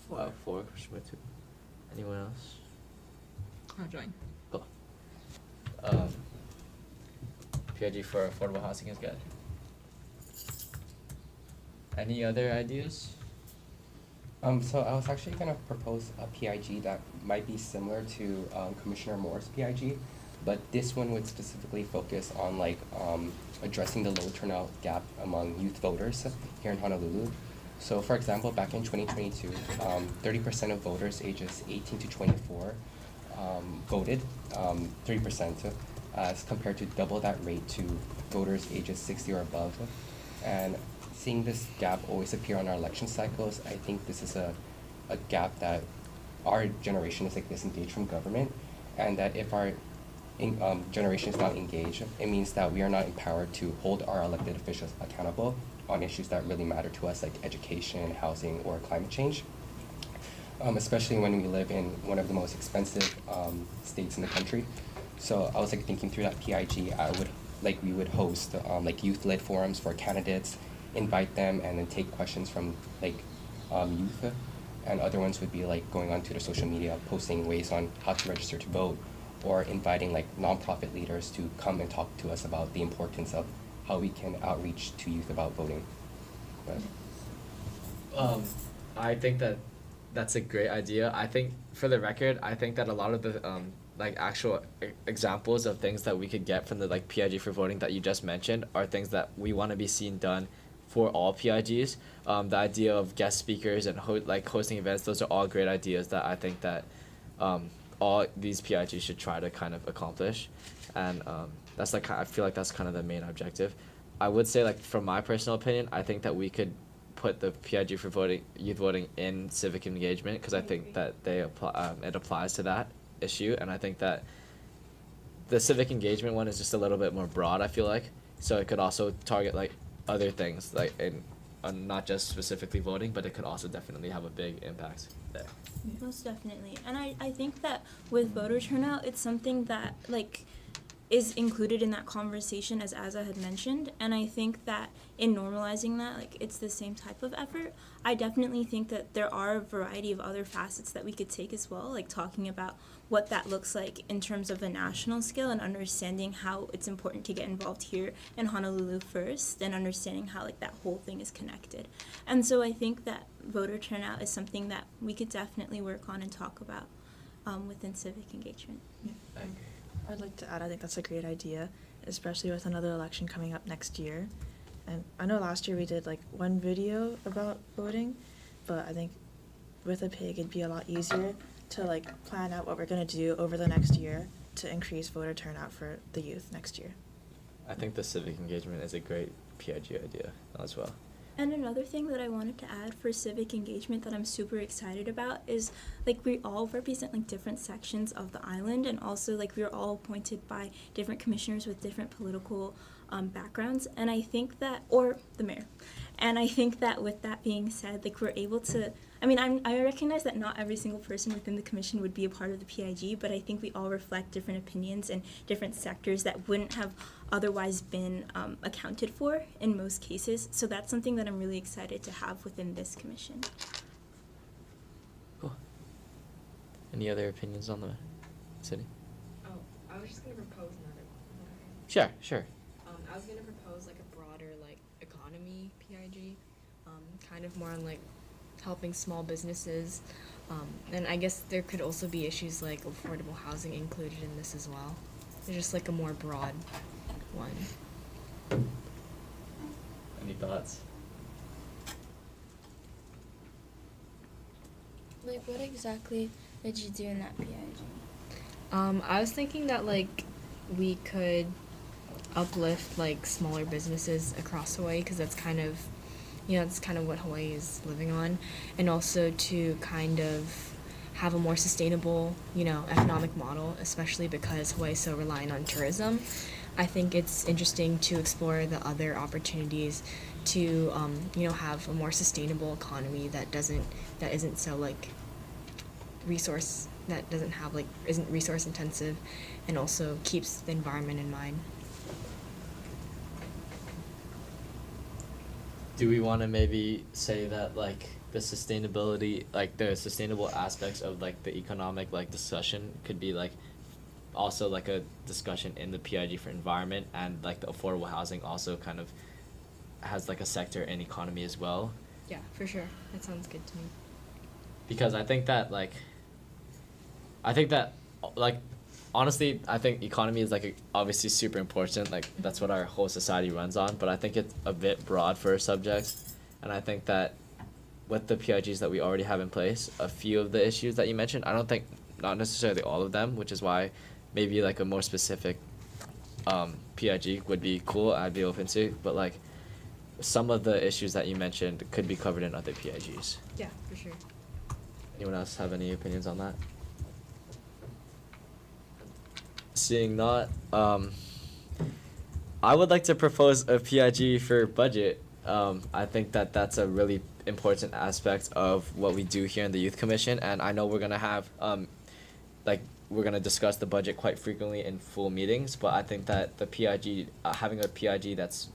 4. 4. Anyone else? I'll join. Cool. PIG for affordable housing is good. Any other ideas? So I was actually going to propose a PIG that might be similar to Commissioner Moore's PIG, but this one would specifically focus on like addressing the low turnout gap among youth voters here in Honolulu. So for example, back in 2022, 30% of voters ages 18 to 24 voted, 3%, as compared to double that rate to voters ages 60 or above. And seeing this gap always appear on our election cycles, I think this is a gap that our generation is like disengaged from government, and that if our generation is not engaged, it means that we are not empowered to hold our elected officials accountable on issues that really matter to us, like education, housing, or climate change. Especially when we live in one of the most expensive states in the country. So I was like thinking through that PIG, we would host like youth-led forums for candidates, invite them, and then take questions from like youth. And other ones would be like going onto their social media, posting ways on how to register to vote, or inviting like nonprofit leaders to come and talk to us about the importance of how we can outreach to youth about voting. But, I think that that's a great idea. I think, for the record, I think that a lot of the like actual examples of things that we could get from the like PIG for voting that you just mentioned are things that we want to be seen done for all PIGs. The idea of guest speakers and hosting events, those are all great ideas that I think that all these PIGs should try to kind of accomplish, and that's like, I feel like that's kind of the main objective. I would say, like, from my personal opinion, I think that we could put the PIG for voting, youth voting, in civic engagement, because I think that it applies to that issue, and I think that the civic engagement one is just a little bit more broad, I feel like, so it could also target like other things, like not just specifically voting, but it could also definitely have a big impact there. Most definitely. And I think that with voter turnout, it's something that like is included in that conversation, as Azza had mentioned, and I think that in normalizing that, like, it's the same type of effort. I definitely think that there are a variety of other facets that we could take as well, like talking about what that looks like in terms of a national scale and understanding how it's important to get involved here in Honolulu first, and understanding how like that whole thing is connected. And so I think that voter turnout is something that we could definitely work on and talk about within civic engagement. Yeah. I'd like to add, I think that's a great idea, especially with another election coming up next year. And I know last year we did like one video about voting, but I think with a PIG it'd be a lot easier to like plan out what we're gonna do over the next year to increase voter turnout for the youth next year. I think the civic engagement is a great PIG idea as well. And another thing that I wanted to add for civic engagement that I'm super excited about is, like, we all represent like different sections of the island, and also like we're all appointed by different commissioners with different political backgrounds, and I think that, or the mayor, and I think that with that being said, like, we're able to, I mean, I recognize that not every single person within the commission would be a part of the PIG, but I think we all reflect different opinions and different sectors that wouldn't have otherwise been accounted for in most cases. So that's something that I'm really excited to have within this commission. Cool. Any other opinions on the city? Oh, I was just gonna propose another one. Sure, sure. I was gonna propose like a broader like economy PIG, kind of more on like helping small businesses, and I guess there could also be issues like affordable housing included in this as well. It's just like a more broad one. Any thoughts? Like, what exactly did you do in that PIG? I was thinking that like we could uplift like smaller businesses across Hawaii, because that's kind of, you know, that's kind of what Hawaii is living on, and also to kind of have a more sustainable, you know, economic model, especially because Hawaii is so reliant on tourism. I think it's interesting to explore the other opportunities to, you know, have a more sustainable economy that isn't so like isn't resource intensive, and also keeps the environment in mind. Do we want to maybe say that like the sustainability, like the sustainable aspects of like the economic like discussion could be like also like a discussion in the PIG for environment, and like the affordable housing also kind of has like a sector in economy as well? Yeah, for sure. That sounds good to me. because I think that like honestly, I think economy is like obviously super important. Like that's what our whole society runs on. But I think it's a bit broad for a subject, and I think that with the PIGs that we already have in place, a few of the issues that you mentioned, I don't think not necessarily all of them, which is why maybe like a more specific PIG would be cool. I'd be open to, but like some of the issues that you mentioned could be covered in other PIGs. Yeah, for sure. Anyone else have any opinions on that? Seeing not, I would like to propose a PIG for budget. I think that that's a really important aspect of what we do here in the Youth Commission, and I know we're gonna have, we're gonna discuss the budget quite frequently in full meetings, but I think that the PIG, having a PIG that's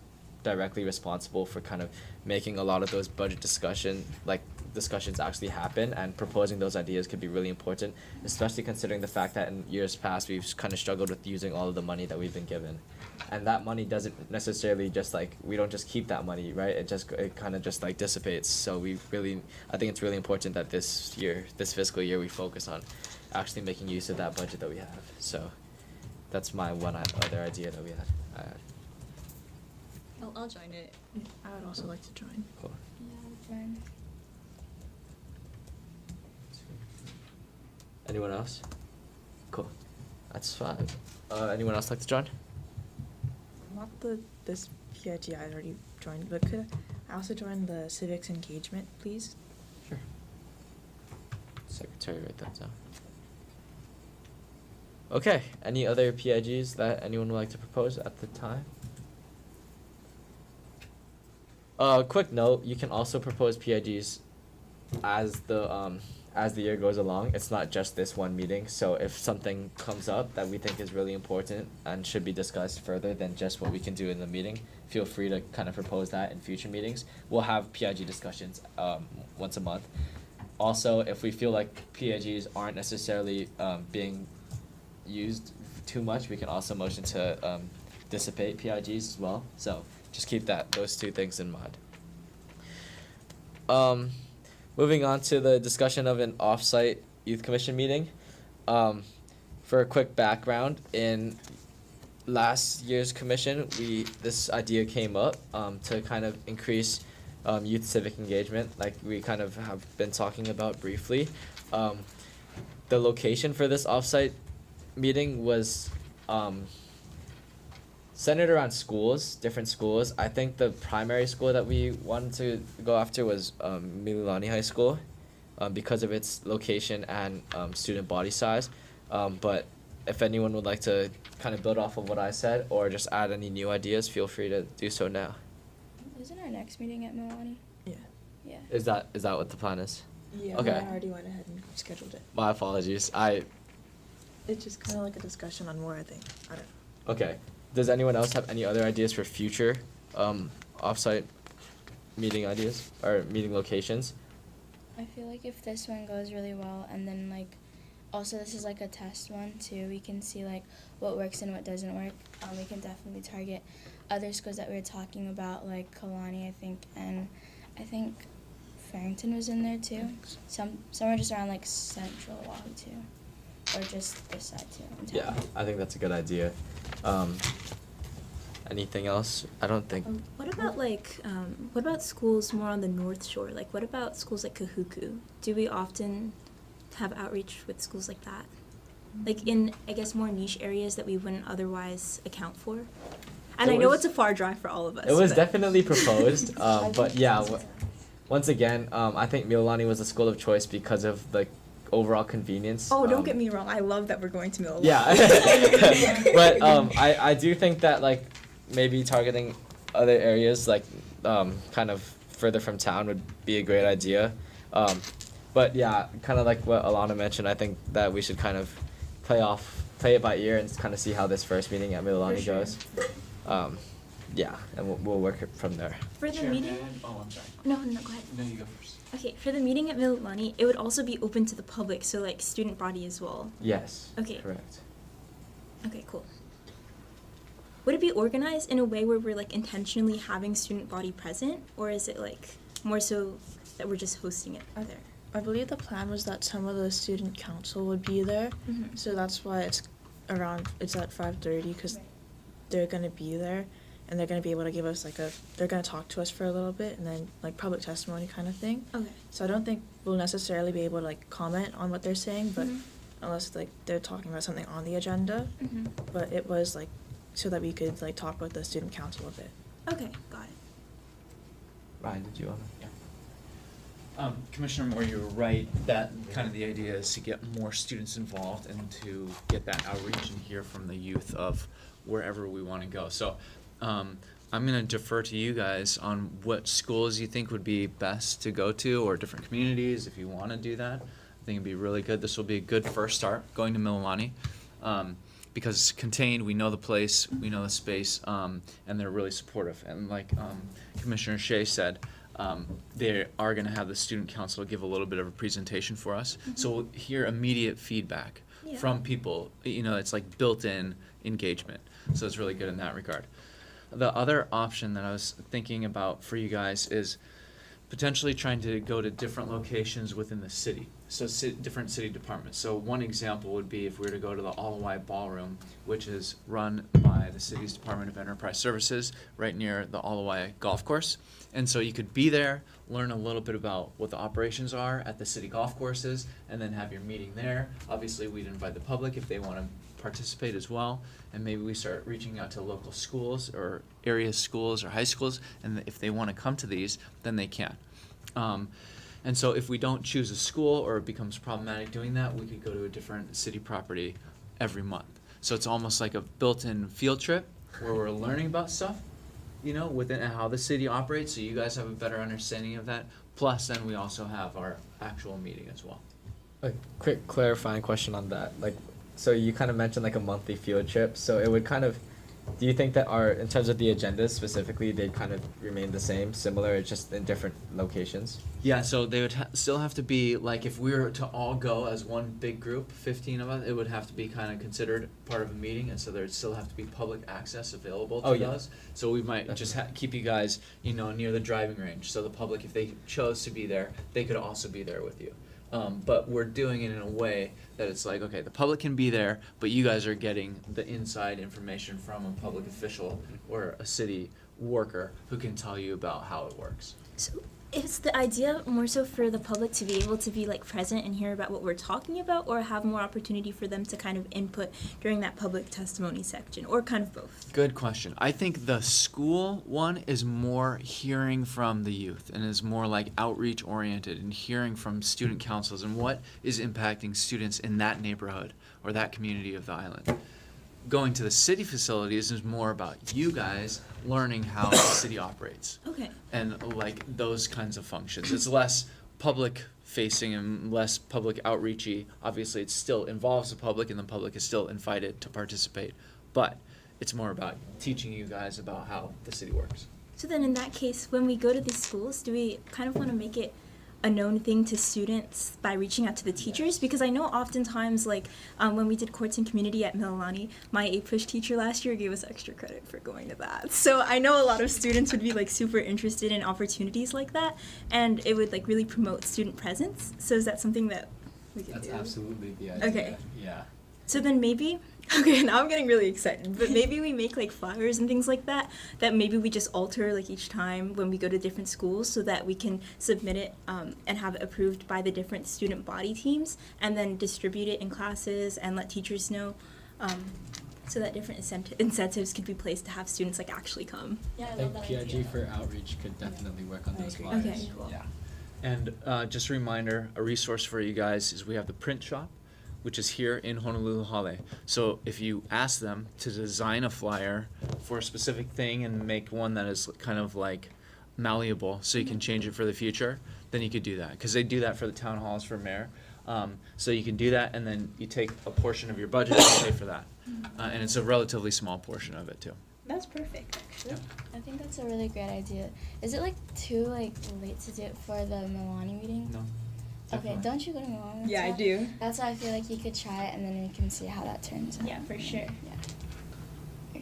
directly responsible for kind of making a lot of those budget discussions actually happen and proposing those ideas could be really important, especially considering the fact that in years past we've kind of struggled with using all of the money that we've been given, and that money doesn't necessarily just like, we don't just keep that money, right? It kind of just like dissipates. So I think it's really important that this fiscal year, we focus on actually making use of that budget that we have. So that's my one other idea that we had. I'll join it. I would also like to join. Cool. Yeah, fine. Anyone else? Cool. That's 5. Anyone else like to join? Not this PIG I already joined, but could I also join the civics engagement, please? Sure. Secretary, write that down. Okay. Any other PIGs that anyone would like to propose at the time? Quick note: you can also propose PIGs as the year goes along. It's not just this one meeting. So if something comes up that we think is really important and should be discussed further than just what we can do in the meeting, feel free to kind of propose that in future meetings. We'll have PIG discussions once a month. Also, if we feel like PIGs aren't necessarily being used too much, we can also motion to dissipate PIGs as well. So just keep those two things in mind. Moving on to the discussion of an off-site youth commission meeting. For a quick background, in last year's commission, this idea came up to kind of increase youth civic engagement, like we kind of have been talking about briefly. The location for this off-site meeting was centered around schools, different schools. I think the primary school that we wanted to go after was Mililani High School because of its location and student body size. But if anyone would like to kind of build off of what I said or just add any new ideas, feel free to do so now. Isn't our next meeting at Mililani? Yeah. Yeah. Is that what the plan is? Yeah, Okay. I already went ahead and scheduled it. My apologies. It's just kind of like a discussion on more, I think. I don't know. Okay. Does anyone else have any other ideas for future off-site meeting ideas or meeting locations? I feel like if this one goes really well, and then like, also this is like a test one too, we can see like what works and what doesn't work. We can definitely target other schools that we were talking about, like Kalani, I think, and I think Farrington was in there too. Somewhere just around like Central Oahu too, or just this side too. in town. Yeah, I think that's a good idea. Anything else? I don't think. What about schools more on the North Shore? Like, what about schools like Kahuku? Do we often have outreach with schools like that? Like in, I guess, more niche areas that we wouldn't otherwise account for? And I know it's a far drive for all of us. It was but- definitely proposed, but yeah, once again, I think Mililani was a school of choice because of the overall convenience. Oh, don't get me wrong. I love that we're going to Milwaukee. Yeah, but I do think that like maybe targeting other areas like kind of further from town would be a great idea. But yeah, kind of like what Alana mentioned, I think that we should kind of play it by ear and kind of see how this first meeting at Mililani goes. Yeah, and we'll work it from there. For the Chair, meeting? oh, I'm sorry. No, go ahead. No, you go first. Okay, for the meeting at Mililani, it would also be open to the public, so like student body as well. Yes. Okay. Correct. Okay, cool. Would it be organized in a way where we're like intentionally having student body present, or is it like more so that we're just hosting it there? I believe the plan was that some of the student council would be there, Mhm. so that's why it's at 5:30 because they're gonna be there, and they're gonna be able to give us they're gonna talk to us for a little bit and then like public testimony kind of thing. Okay. So I don't think we'll necessarily be able to like comment on what they're saying, but Mhm. unless like they're talking about something on the agenda. Mhm. But it was like so that we could like talk with the student council a bit. Okay, got it. Ryan, did you wanna? Yeah. Commissioner Moore, you were right, that kind of the idea is to get more students involved and to get that outreach and hear from the youth of wherever we want to go. So, I'm gonna defer to you guys on what schools you think would be best to go to, or different communities, if you wanna do that. I think it'd be really good, this will be a good first start, going to Mililani. Because it's contained, we know the place, we know the space, and they're really supportive. And like Commissioner Shea said, they are gonna have the student council give a little bit of a presentation for us. So we'll hear immediate feedback Yeah. from people, it's like built-in engagement. So it's really good in that regard. The other option that I was thinking about for you guys is potentially trying to go to different locations within the city. So different city departments. So one example would be if we were to go to the All-Hawaii Ballroom, which is run by the city's Department of Enterprise Services right near the All-Hawaii Golf Course. And so you could be there, learn a little bit about what the operations are at the city golf courses, and then have your meeting there. Obviously, we'd invite the public if they want to participate as well, and maybe we start reaching out to local schools or area schools or high schools, and if they want to come to these, then they can. And so if we don't choose a school or it becomes problematic doing that, we could go to a different city property every month. So it's almost like a built-in field trip where we're learning about stuff, within how the city operates, so you guys have a better understanding of that. Plus, then we also have our actual meeting as well. A quick clarifying question on that. So you kind of mentioned like a monthly field trip. So it would do you think that in terms of the agendas specifically, they'd kind of remain the same, similar, just in different locations? Yeah, so they would still have to be, like, if we were to all go as one big group, 15 of us, it would have to be kind of considered part of a meeting, and so there'd still have to be public access available to those. So we might just keep you guys, near the driving range, so the public, if they chose to be there, they could also be there with you. But we're doing it in a way that it's like, okay, the public can be there, but you guys are getting the inside information from a public official or a city worker who can tell you about how it works. So is the idea more so for the public to be able to be present and hear about what we're talking about, or have more opportunity for them to kind of input during that public testimony section, or kind of both? Good question. I think the school one is more hearing from the youth and is more like outreach oriented and hearing from student councils and what is impacting students in that neighborhood or that community of the island. Going to the city facilities is more about you guys learning how the city operates. Okay. And those kinds of functions. It's less public facing and less public outreachy. Obviously it still involves the public and the public is still invited to participate. But it's more about teaching you guys about how the city works. So then in that case, when we go to these schools, do we kind of want to make it a known thing to students by reaching out to the teachers? Because I know oftentimes, when we did courts and community at Mililani, my APUSH teacher last year gave us extra credit for going to that. So I know a lot of students would be super interested in opportunities like that, and it would really promote student presence. So is that something that we could do? That's absolutely the idea. Okay. Yeah. So then maybe, okay, now I'm getting really excited, but maybe we make flyers and things like that maybe we just alter each time when we go to different schools, so that we can submit it and have it approved by the different student body teams, and then distribute it in classes and let teachers know, so that different incentives could be placed to have students actually come. Yeah, I I love think that PIG idea. for outreach could definitely work on I those agree. flyers. Okay, cool. Yeah. And just a reminder, a resource for you guys is we have the print shop, which is here in Honolulu Hale. So if you ask them to design a flyer for a specific thing and make one that is kind of malleable so you can change it for the future, then you could do that. Because they do that for the town halls for mayor. So you can do that, and then you take a portion of your budget and pay for that. And it's a relatively small portion of it too. That's perfect, actually. I think that's a really great idea. Is it too late to do it for the Milani meeting? No. Okay, don't you go to Milani? Yeah, I do. That's why I feel you could try it, and then we can see how that turns out. Yeah, for sure. Yeah.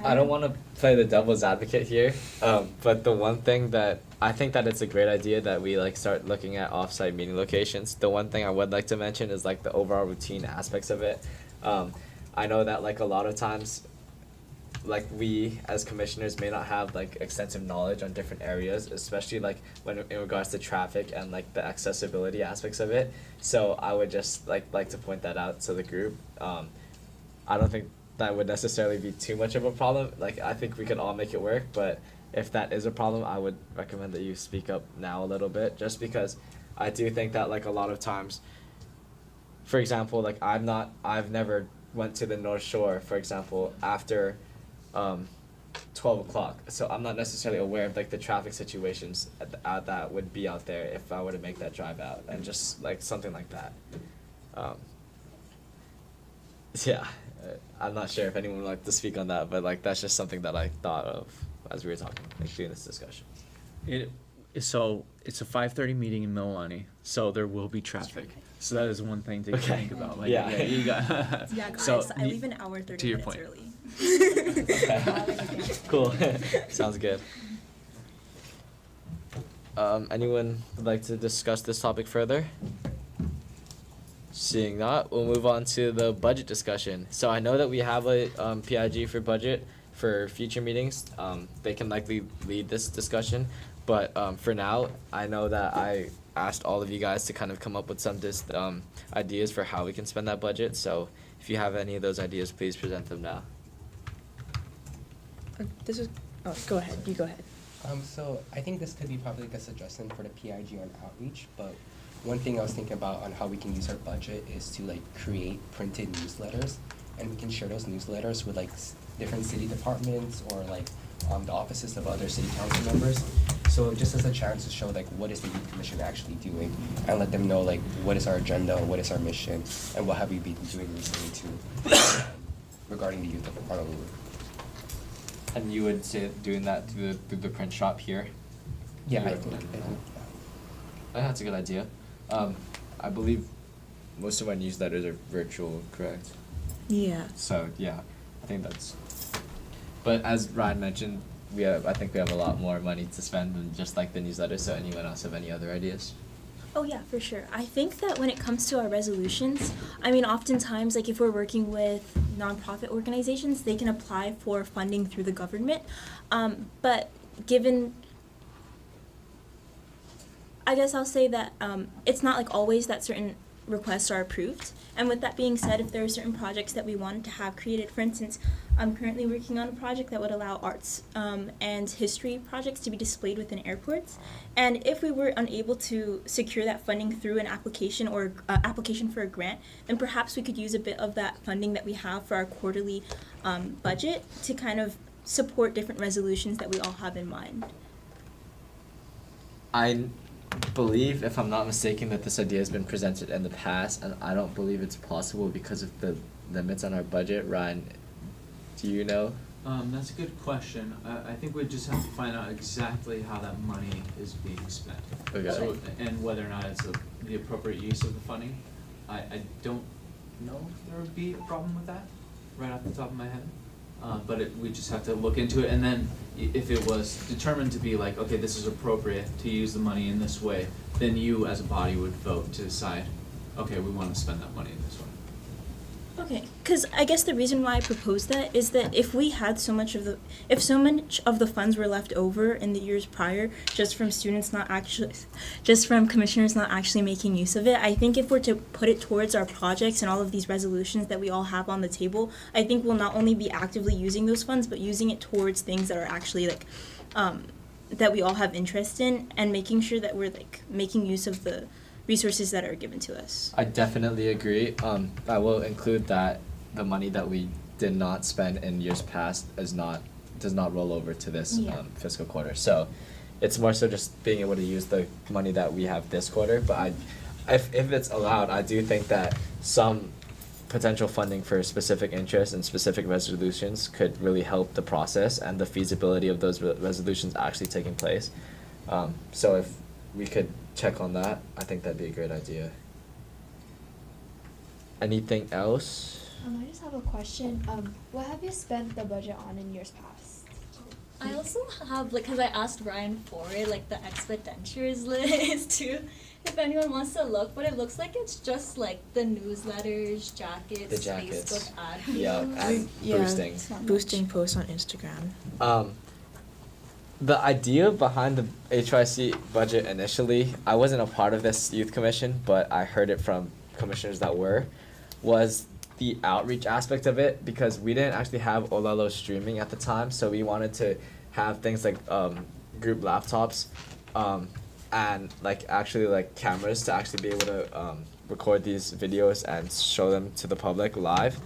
I don't want to play the devil's advocate here, but the one thing that I think that it's a great idea that we like start looking at off-site meeting locations. The one thing I would like to mention is like the overall routine aspects of it. I know that like a lot of times, like we as commissioners may not have like extensive knowledge on different areas, especially like when in regards to traffic and like the accessibility aspects of it. So I would just like to point that out to the group. I don't think that would necessarily be too much of a problem. Like I think we could all make it work, but if that is a problem, I would recommend that you speak up now a little bit, just because I do think that like a lot of times, for example, like I've never went to the North Shore, for example, after 12 o'clock, so I'm not necessarily aware of like the traffic situations that would be out there if I were to make that drive out, and just like something like that. Yeah, I'm not sure if anyone would like to speak on that, but like that's just something that I thought of as we were talking, like doing this discussion. So it's a 5:30 meeting in Mililani, so there will be traffic. So that is one thing to think about. Like, Yeah. you got. Yeah, guys, so I leave an hour 30 to your minutes point. early. Okay. Cool. Sounds good. Anyone would like to discuss this topic further? Seeing not, we'll move on to the budget discussion. So I know that we have a PIG for budget for future meetings. They can likely lead this discussion, but for now, I know that I asked all of you guys to kind of come up with some ideas for how we can spend that budget. So if you have any of those ideas, please present them now. Go ahead. You go ahead. So I think this could be probably like a suggestion for the PIG on outreach, but one thing I was thinking about on how we can use our budget is to like create printed newsletters, and we can share those newsletters with like different city departments or like the offices of other city council members. So just as a chance to show like what is the youth commission actually doing, and let them know like what is our agenda, what is our mission, and what have we been doing recently too regarding the youth of Honolulu. And you would say doing that through the print shop here? Yeah, I You think, recommend that? That's a good idea. I believe most of our newsletters are virtual, correct? Yeah. So yeah, I think that's. But as Ryan mentioned, I think we have a lot more money to spend than just like the newsletter. So anyone else have any other ideas? Oh yeah, for sure. I think that when it comes to our resolutions, I mean, oftentimes, like if we're working with nonprofit organizations, they can apply for funding through the government. But given, I guess I'll say that it's not like always that certain requests are approved. And with that being said, if there are certain projects that we wanted to have created, for instance, I'm currently working on a project that would allow arts and history projects to be displayed within airports. And if we were unable to secure that funding through an application or application for a grant, then perhaps we could use a bit of that funding that we have for our quarterly budget to kind of support different resolutions that we all have in mind. I believe, if I'm not mistaken, that this idea has been presented in the past, and I don't believe it's possible because of the limits on our budget. Ryan, do you know? That's a good question. I think we just have to find out exactly how that money is being spent. Okay. So, and whether or not it's the appropriate use of the funding. I don't know if there would be a problem with that, right off the top of my head. But we just have to look into it, and then if it was determined to be like, okay, this is appropriate to use the money in this way, then you as a body would vote to decide, okay, we want to spend that money in this way. Okay, because I guess the reason why I proposed that is that if we had so much of the funds were left over in the years prior, just from commissioners not actually making use of it, I think if we're to put it towards our projects and all of these resolutions that we all have on the table, I think we'll not only be actively using those funds, but using it towards things that are actually like, that we all have interest in, and making sure that we're like making use of the resources that are given to us. I definitely agree. I will include that the money that we did not spend in years past does not roll over to this fiscal quarter. So it's more so just being able to use the money that we have this quarter. But if it's allowed, I do think that some potential funding for specific interests and specific resolutions could really help the process and the feasibility of those resolutions actually taking place. So if we could check on that, I think that'd be a great idea. Anything else? I just have a question. What have you spent the budget on in years past? I also have, like, because I asked Ryan for it, like, the expenditures list too, if anyone wants to look, but it looks like it's just, like, the newsletters, jackets, The jackets. Facebook ad Yeah, views. and boosting. Boosting posts on Instagram. The idea behind the HYC budget initially, I wasn't a part of this youth commission, but I heard it from commissioners that were, was the outreach aspect of it, because we didn't actually have Olelo streaming at the time, so we wanted to have things like group laptops and like actually like cameras to actually be able to record these videos and show them to the public live.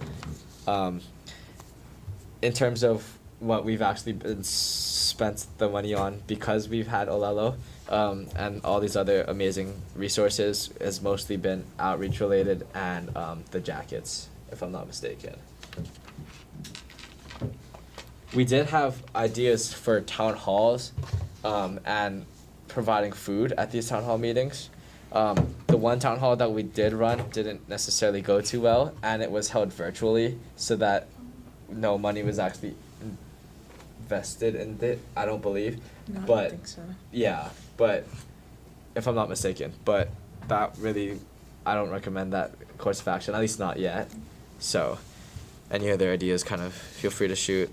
In terms of what we've actually been spent the money on, because we've had Olelo and all these other amazing resources, has mostly been outreach related and the jackets, if I'm not mistaken. We did have ideas for town halls and providing food at these town hall meetings. The one town hall that we did run didn't necessarily go too well, and it was held virtually, so that no money was actually invested in it, I don't believe. No, I but don't think so. yeah, but if I'm not mistaken, but that really, I don't recommend that course of action, at least not yet. So any other ideas, kind of feel free to shoot.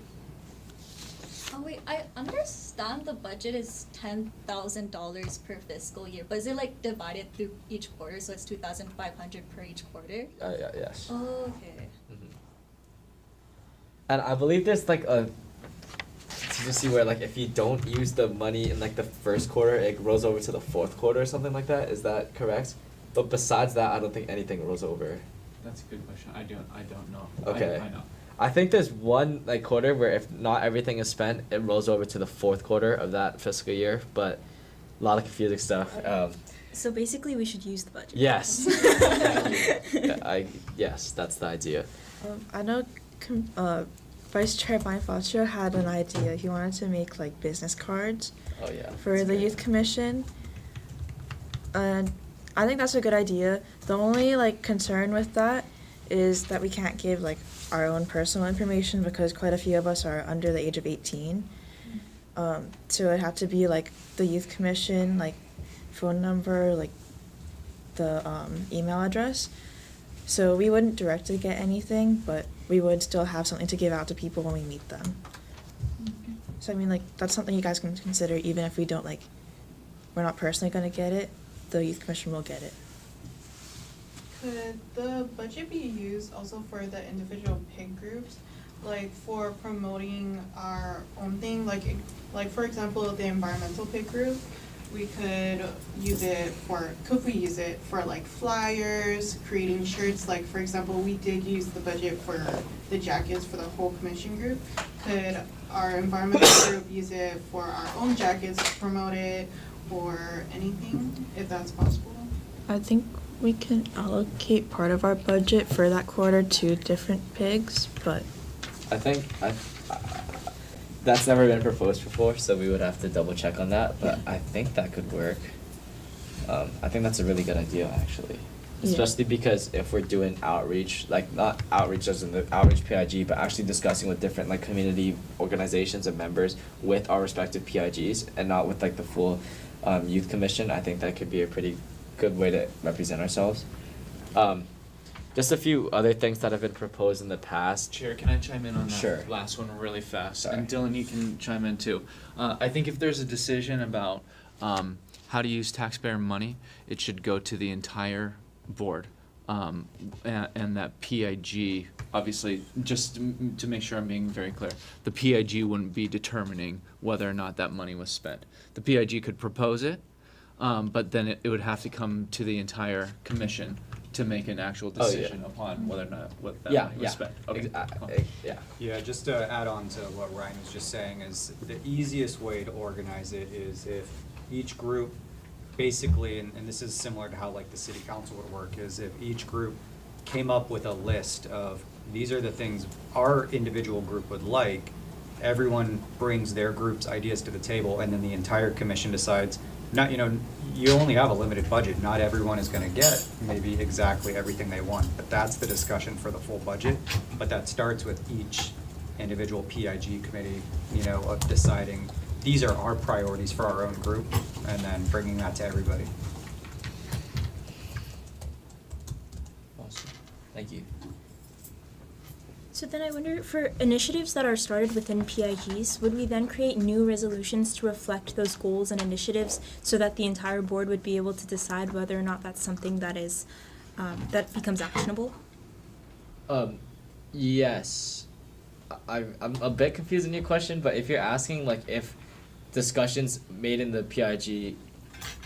Oh wait, I understand the budget is $10,000 per fiscal year, but is it like divided through each quarter, so it's 2,500 per each quarter? Yeah, yes. Oh, okay. And I believe there's like a contingency where like if you don't use the money in like the first quarter, it rolls over to the fourth quarter or something like that. Is that correct? But besides that, I don't think anything rolls over. That's a good question. I don't know. Okay. I know. I think there's one like quarter where if not everything is spent, it rolls over to the fourth quarter of that fiscal year. But a lot of confusing stuff. So basically, we should use the budget. Yes. Yes, that's the idea. I know Vice Chair Foster had an idea. He wanted to make like business cards Oh yeah. for the youth commission. And I think that's a good idea. The only like concern with that is that we can't give like our own personal information because quite a few of us are under the age of 18. So it'd have to be like the youth commission, like phone number, like the email address. So we wouldn't directly get anything, but we would still have something to give out to people when we meet them. So I mean, like, that's something you guys can consider, even if we don't, like, we're not personally gonna get it, the youth commission will get it. Could the budget be used also for the individual pig groups, like for promoting our own thing, like for example, the environmental pig group? We could use it for like flyers, creating shirts, like for example, we did use the budget for the jackets for the whole commission group. Could our environmental group use it for our own jackets to promote it or anything, if that's possible? I think we can allocate part of our budget for that quarter to different pigs, but I think that's never been proposed before, so we would have to double check on that. But I think that could work. I think that's a really good idea, actually. Especially because if we're doing outreach, like not outreach as in the outreach PIG, but actually discussing with different like community organizations and members with our respective PIGs and not with like the full youth commission, I think that could be a pretty good way to represent ourselves. Just a few other things that have been proposed in the past. Chair, can I chime in on that Sure. last one really fast? Sorry. And Dylan, you can chime in too. I think if there's a decision about how to use taxpayer money, it should go to the entire board. And that PIG, obviously, just to make sure I'm being very clear, the PIG wouldn't be determining whether or not that money was spent. The PIG could propose it, but then it would have to come to the entire commission to make an actual decision upon whether or not what that money was spent. Okay. Yeah, just to add on to what Ryan was just saying, is the easiest way to organize it is if each group basically, and this is similar to how like the city council would work, is if each group came up with a list of these are the things our individual group would like, everyone brings their group's ideas to the table, and then the entire commission decides, not, you only have a limited budget. Not everyone is going to get maybe exactly everything they want, but that's the discussion for the full budget. But that starts with each individual PIG committee, you know, of deciding these are our priorities for our own group, and then bringing that to everybody. Awesome. Thank you. So then I wonder, for initiatives that are started within PIGs, would we then create new resolutions to reflect those goals and initiatives so that the entire board would be able to decide whether or not that's something that is, that becomes actionable? Yes. I'm a bit confused in your question, but if you're asking like if discussions made in the PIG,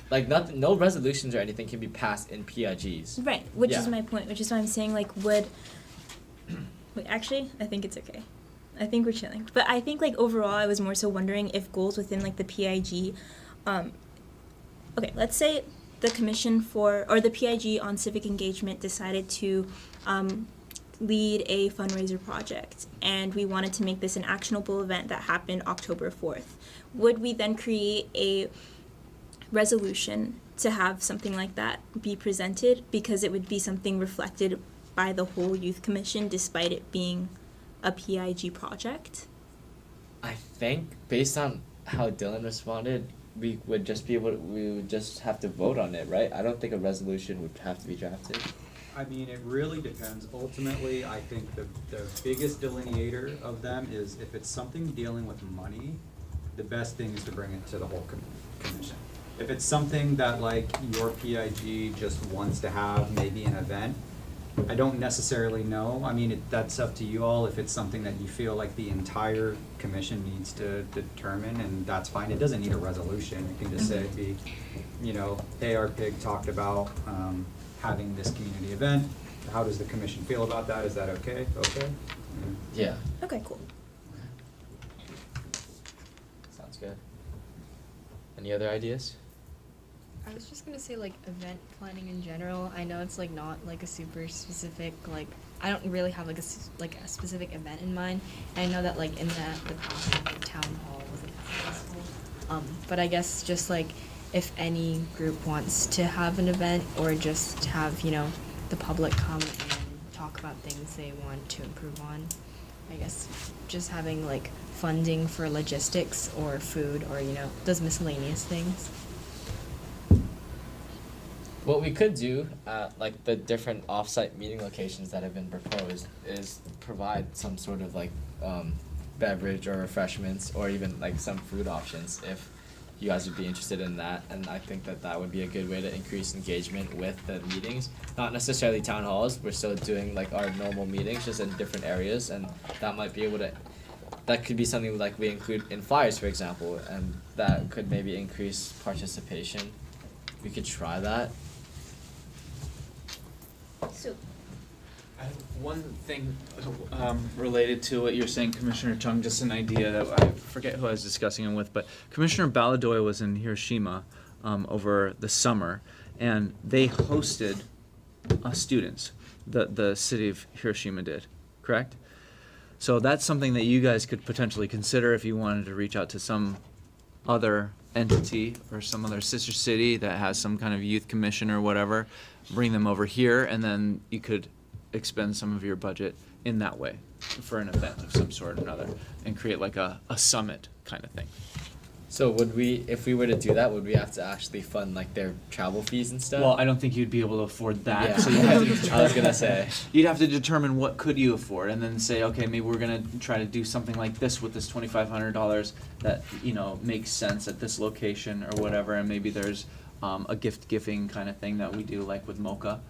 like no resolutions or anything can be passed in PIGs. Right, which Yeah. is my point, which is why I'm saying like would, wait, actually, I think it's okay. I think we're chilling. But I think like overall I was more so wondering if goals within like the PIG, okay, let's say the commission for, or the PIG on civic engagement decided to lead a fundraiser project, and we wanted to make this an actionable event that happened October 4th. Would we then create a resolution to have something like that be presented, because it would be something reflected by the whole youth commission despite it being a PIG project? I think based on how Dylan responded, we would just have to vote on it, right? I don't think a resolution would have to be drafted. I mean, it really depends. Ultimately, I think the biggest delineator of them is if it's something dealing with money, the best thing is to bring it to the whole commission. If it's something that like your PIG just wants to have, maybe an event, I don't necessarily know. I mean, that's up to you all. If it's something that you feel like the entire commission needs to determine, and that's fine. It doesn't need a resolution. You can just say, you know, hey, our pig talked about having this community event. How does the commission feel about that? Is that okay? Okay? Yeah. Okay, cool. Sounds good. Any other ideas? I was just gonna say, like, event planning in general. I know it's like not like a super specific, like, I don't really have like a specific event in mind. And I know that like in the past, like, town hall was like, but I guess just like if any group wants to have an event, or just have, you know, the public come and talk about things they want to improve on. I guess just having like funding for logistics or food, or, you know, those miscellaneous things. What we could do at like the different off-site meeting locations that have been proposed is provide some sort of like beverage or refreshments, or even like some food options if you guys would be interested in that. And I think that would be a good way to increase engagement with the meetings. Not necessarily town halls, we're still doing like our normal meetings just in different areas, and that might be able to, that could be something like we include in flyers, for example, and that could maybe increase participation. We could try that. So One thing related to what you're saying, Commissioner Chung, just an idea that I forget who I was discussing it with, but Commissioner Baladoy was in Hiroshima over the summer, and they hosted students. The city of Hiroshima did, correct? So that's something that you guys could potentially consider if you wanted to reach out to some other entity or some other sister city that has some kind of youth commission or whatever, bring them over here, and then you could expend some of your budget in that way for an event of some sort or another, and create like a summit kind of thing. So would we, if we were to do that, would we have to actually fund like their travel fees and stuff? Well, I don't think you'd be able to afford that. Yeah. So you'd have to I was gonna say. You'd have to determine what could you afford, and then say, okay, maybe we're gonna try to do something like this with this $2,500 that, you know, makes sense at this location or whatever, and maybe there's a gift giving kind of thing that we do like with Mocha,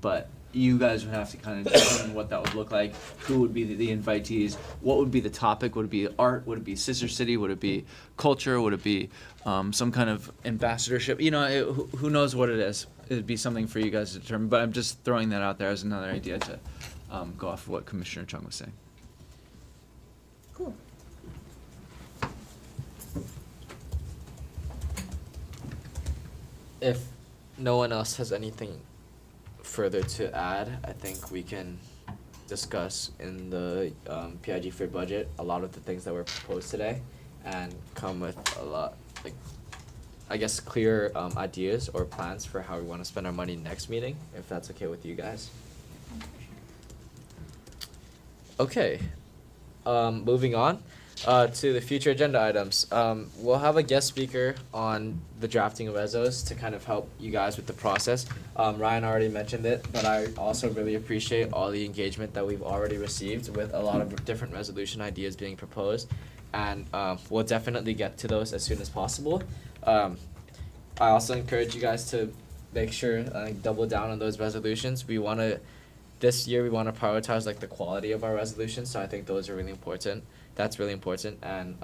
but you guys would have to kind of determine what that would look like, who would be the invitees, what would be the topic, would it be art, would it be Sister City, would it be culture, would it be some kind of ambassadorship, you know, who knows what it is. It'd be something for you guys to determine, but I'm just throwing that out there as another idea to go off of what Commissioner Chung was saying. cool. If no one else has anything further to add, I think we can discuss in the PIG Fair budget a lot of the things that were proposed today, and come with a lot, like, I guess, clear ideas or plans for how we want to spend our money next meeting, if that's okay with you guys. Okay, moving on to the future agenda items. We'll have a guest speaker on the drafting of resos to kind of help you guys with the process. Ryan already mentioned it, but I also really appreciate all the engagement that we've already received with a lot of different resolution ideas being proposed, and we'll definitely get to those as soon as possible. I also encourage you guys to make sure double down on those resolutions. This year we want to prioritize like the quality of our resolutions, so I think those are really important. That's really important, and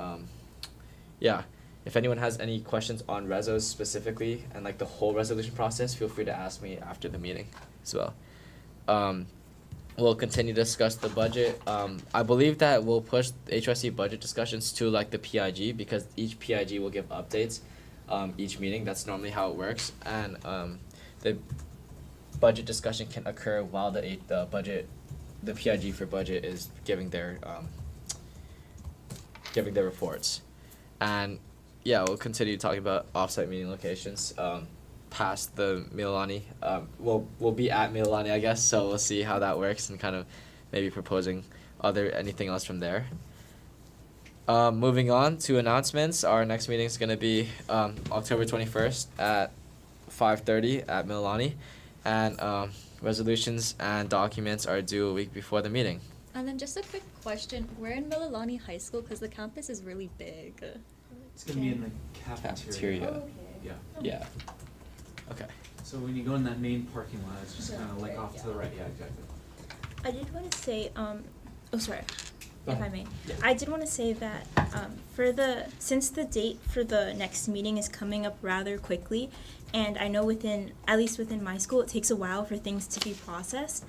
yeah, if anyone has any questions on resos specifically and like the whole resolution process, feel free to ask me after the meeting as well. We'll continue to discuss the budget. I believe that we'll push HRC budget discussions to like the PIG, because each PIG will give updates each meeting. That's normally how it works, and the budget discussion can occur while the PIG for budget is giving their reports. And yeah, we'll continue talking about offsite meeting locations past the Mililani. We'll be at Mililani, I guess, so we'll see how that works and kind of maybe proposing anything else from there. Moving on to announcements, our next meeting is going to be October 21st at 5:30 at Mililani, and resolutions and documents are due a week before the meeting. And then just a quick question: where in Mililani High School? Because the campus is really big. It's gonna be in the cafeteria. Oh, okay. Yeah. Yeah. Okay. So when you go in that main parking lot, it's just kind of like off to the right. Yeah, exactly. I did want to say, oh sorry, Go if I ahead. may. Yeah. I did want to say that since the date for the next meeting is coming up rather quickly, and I know at least within my school, it takes a while for things to be processed.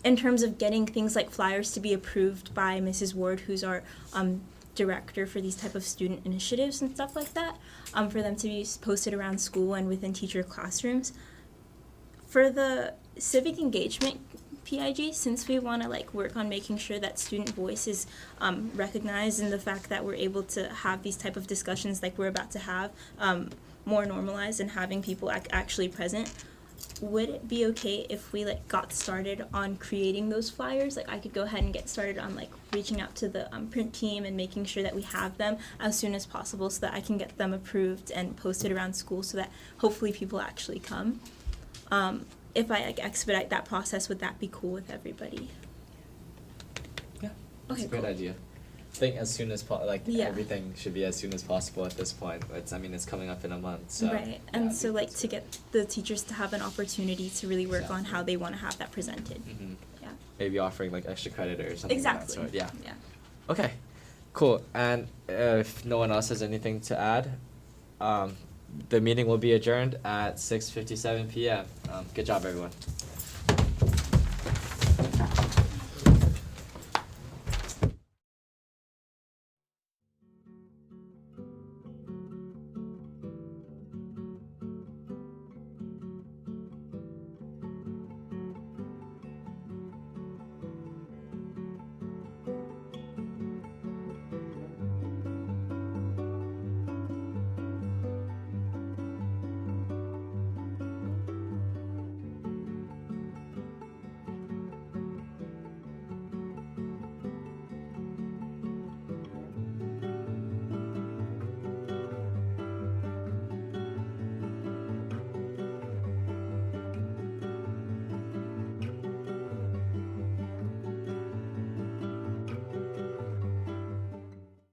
In terms of getting things like flyers to be approved by Mrs. Ward, who's our director for these type of student initiatives and stuff like that, for them to be posted around school and within teacher classrooms. For the civic engagement PIG, since we want to like work on making sure that student voice is recognized, and the fact that we're able to have these type of discussions like we're about to have more normalized and having people actually present, would it be okay if we like got started on creating those flyers? Like I could go ahead and get started on like reaching out to the print team and making sure that we have them as soon as possible, so that I can get them approved and posted around school, so that hopefully people actually come. If I like expedite that process, would that be cool with everybody? Yeah. That's Okay, a great cool. idea. I think as soon as Yeah. everything should be as soon as possible at this point. It's coming up in a month, so Right, yeah, and so like to get the teachers to have an opportunity to really work on how they want to have that presented. Mhm. Yeah. Maybe offering like extra credit or something Exactly. of that sort. Yeah. Yeah. Okay. Cool. And if no one else has anything to add, the meeting will be adjourned at 6:57 p.m. Good job, everyone.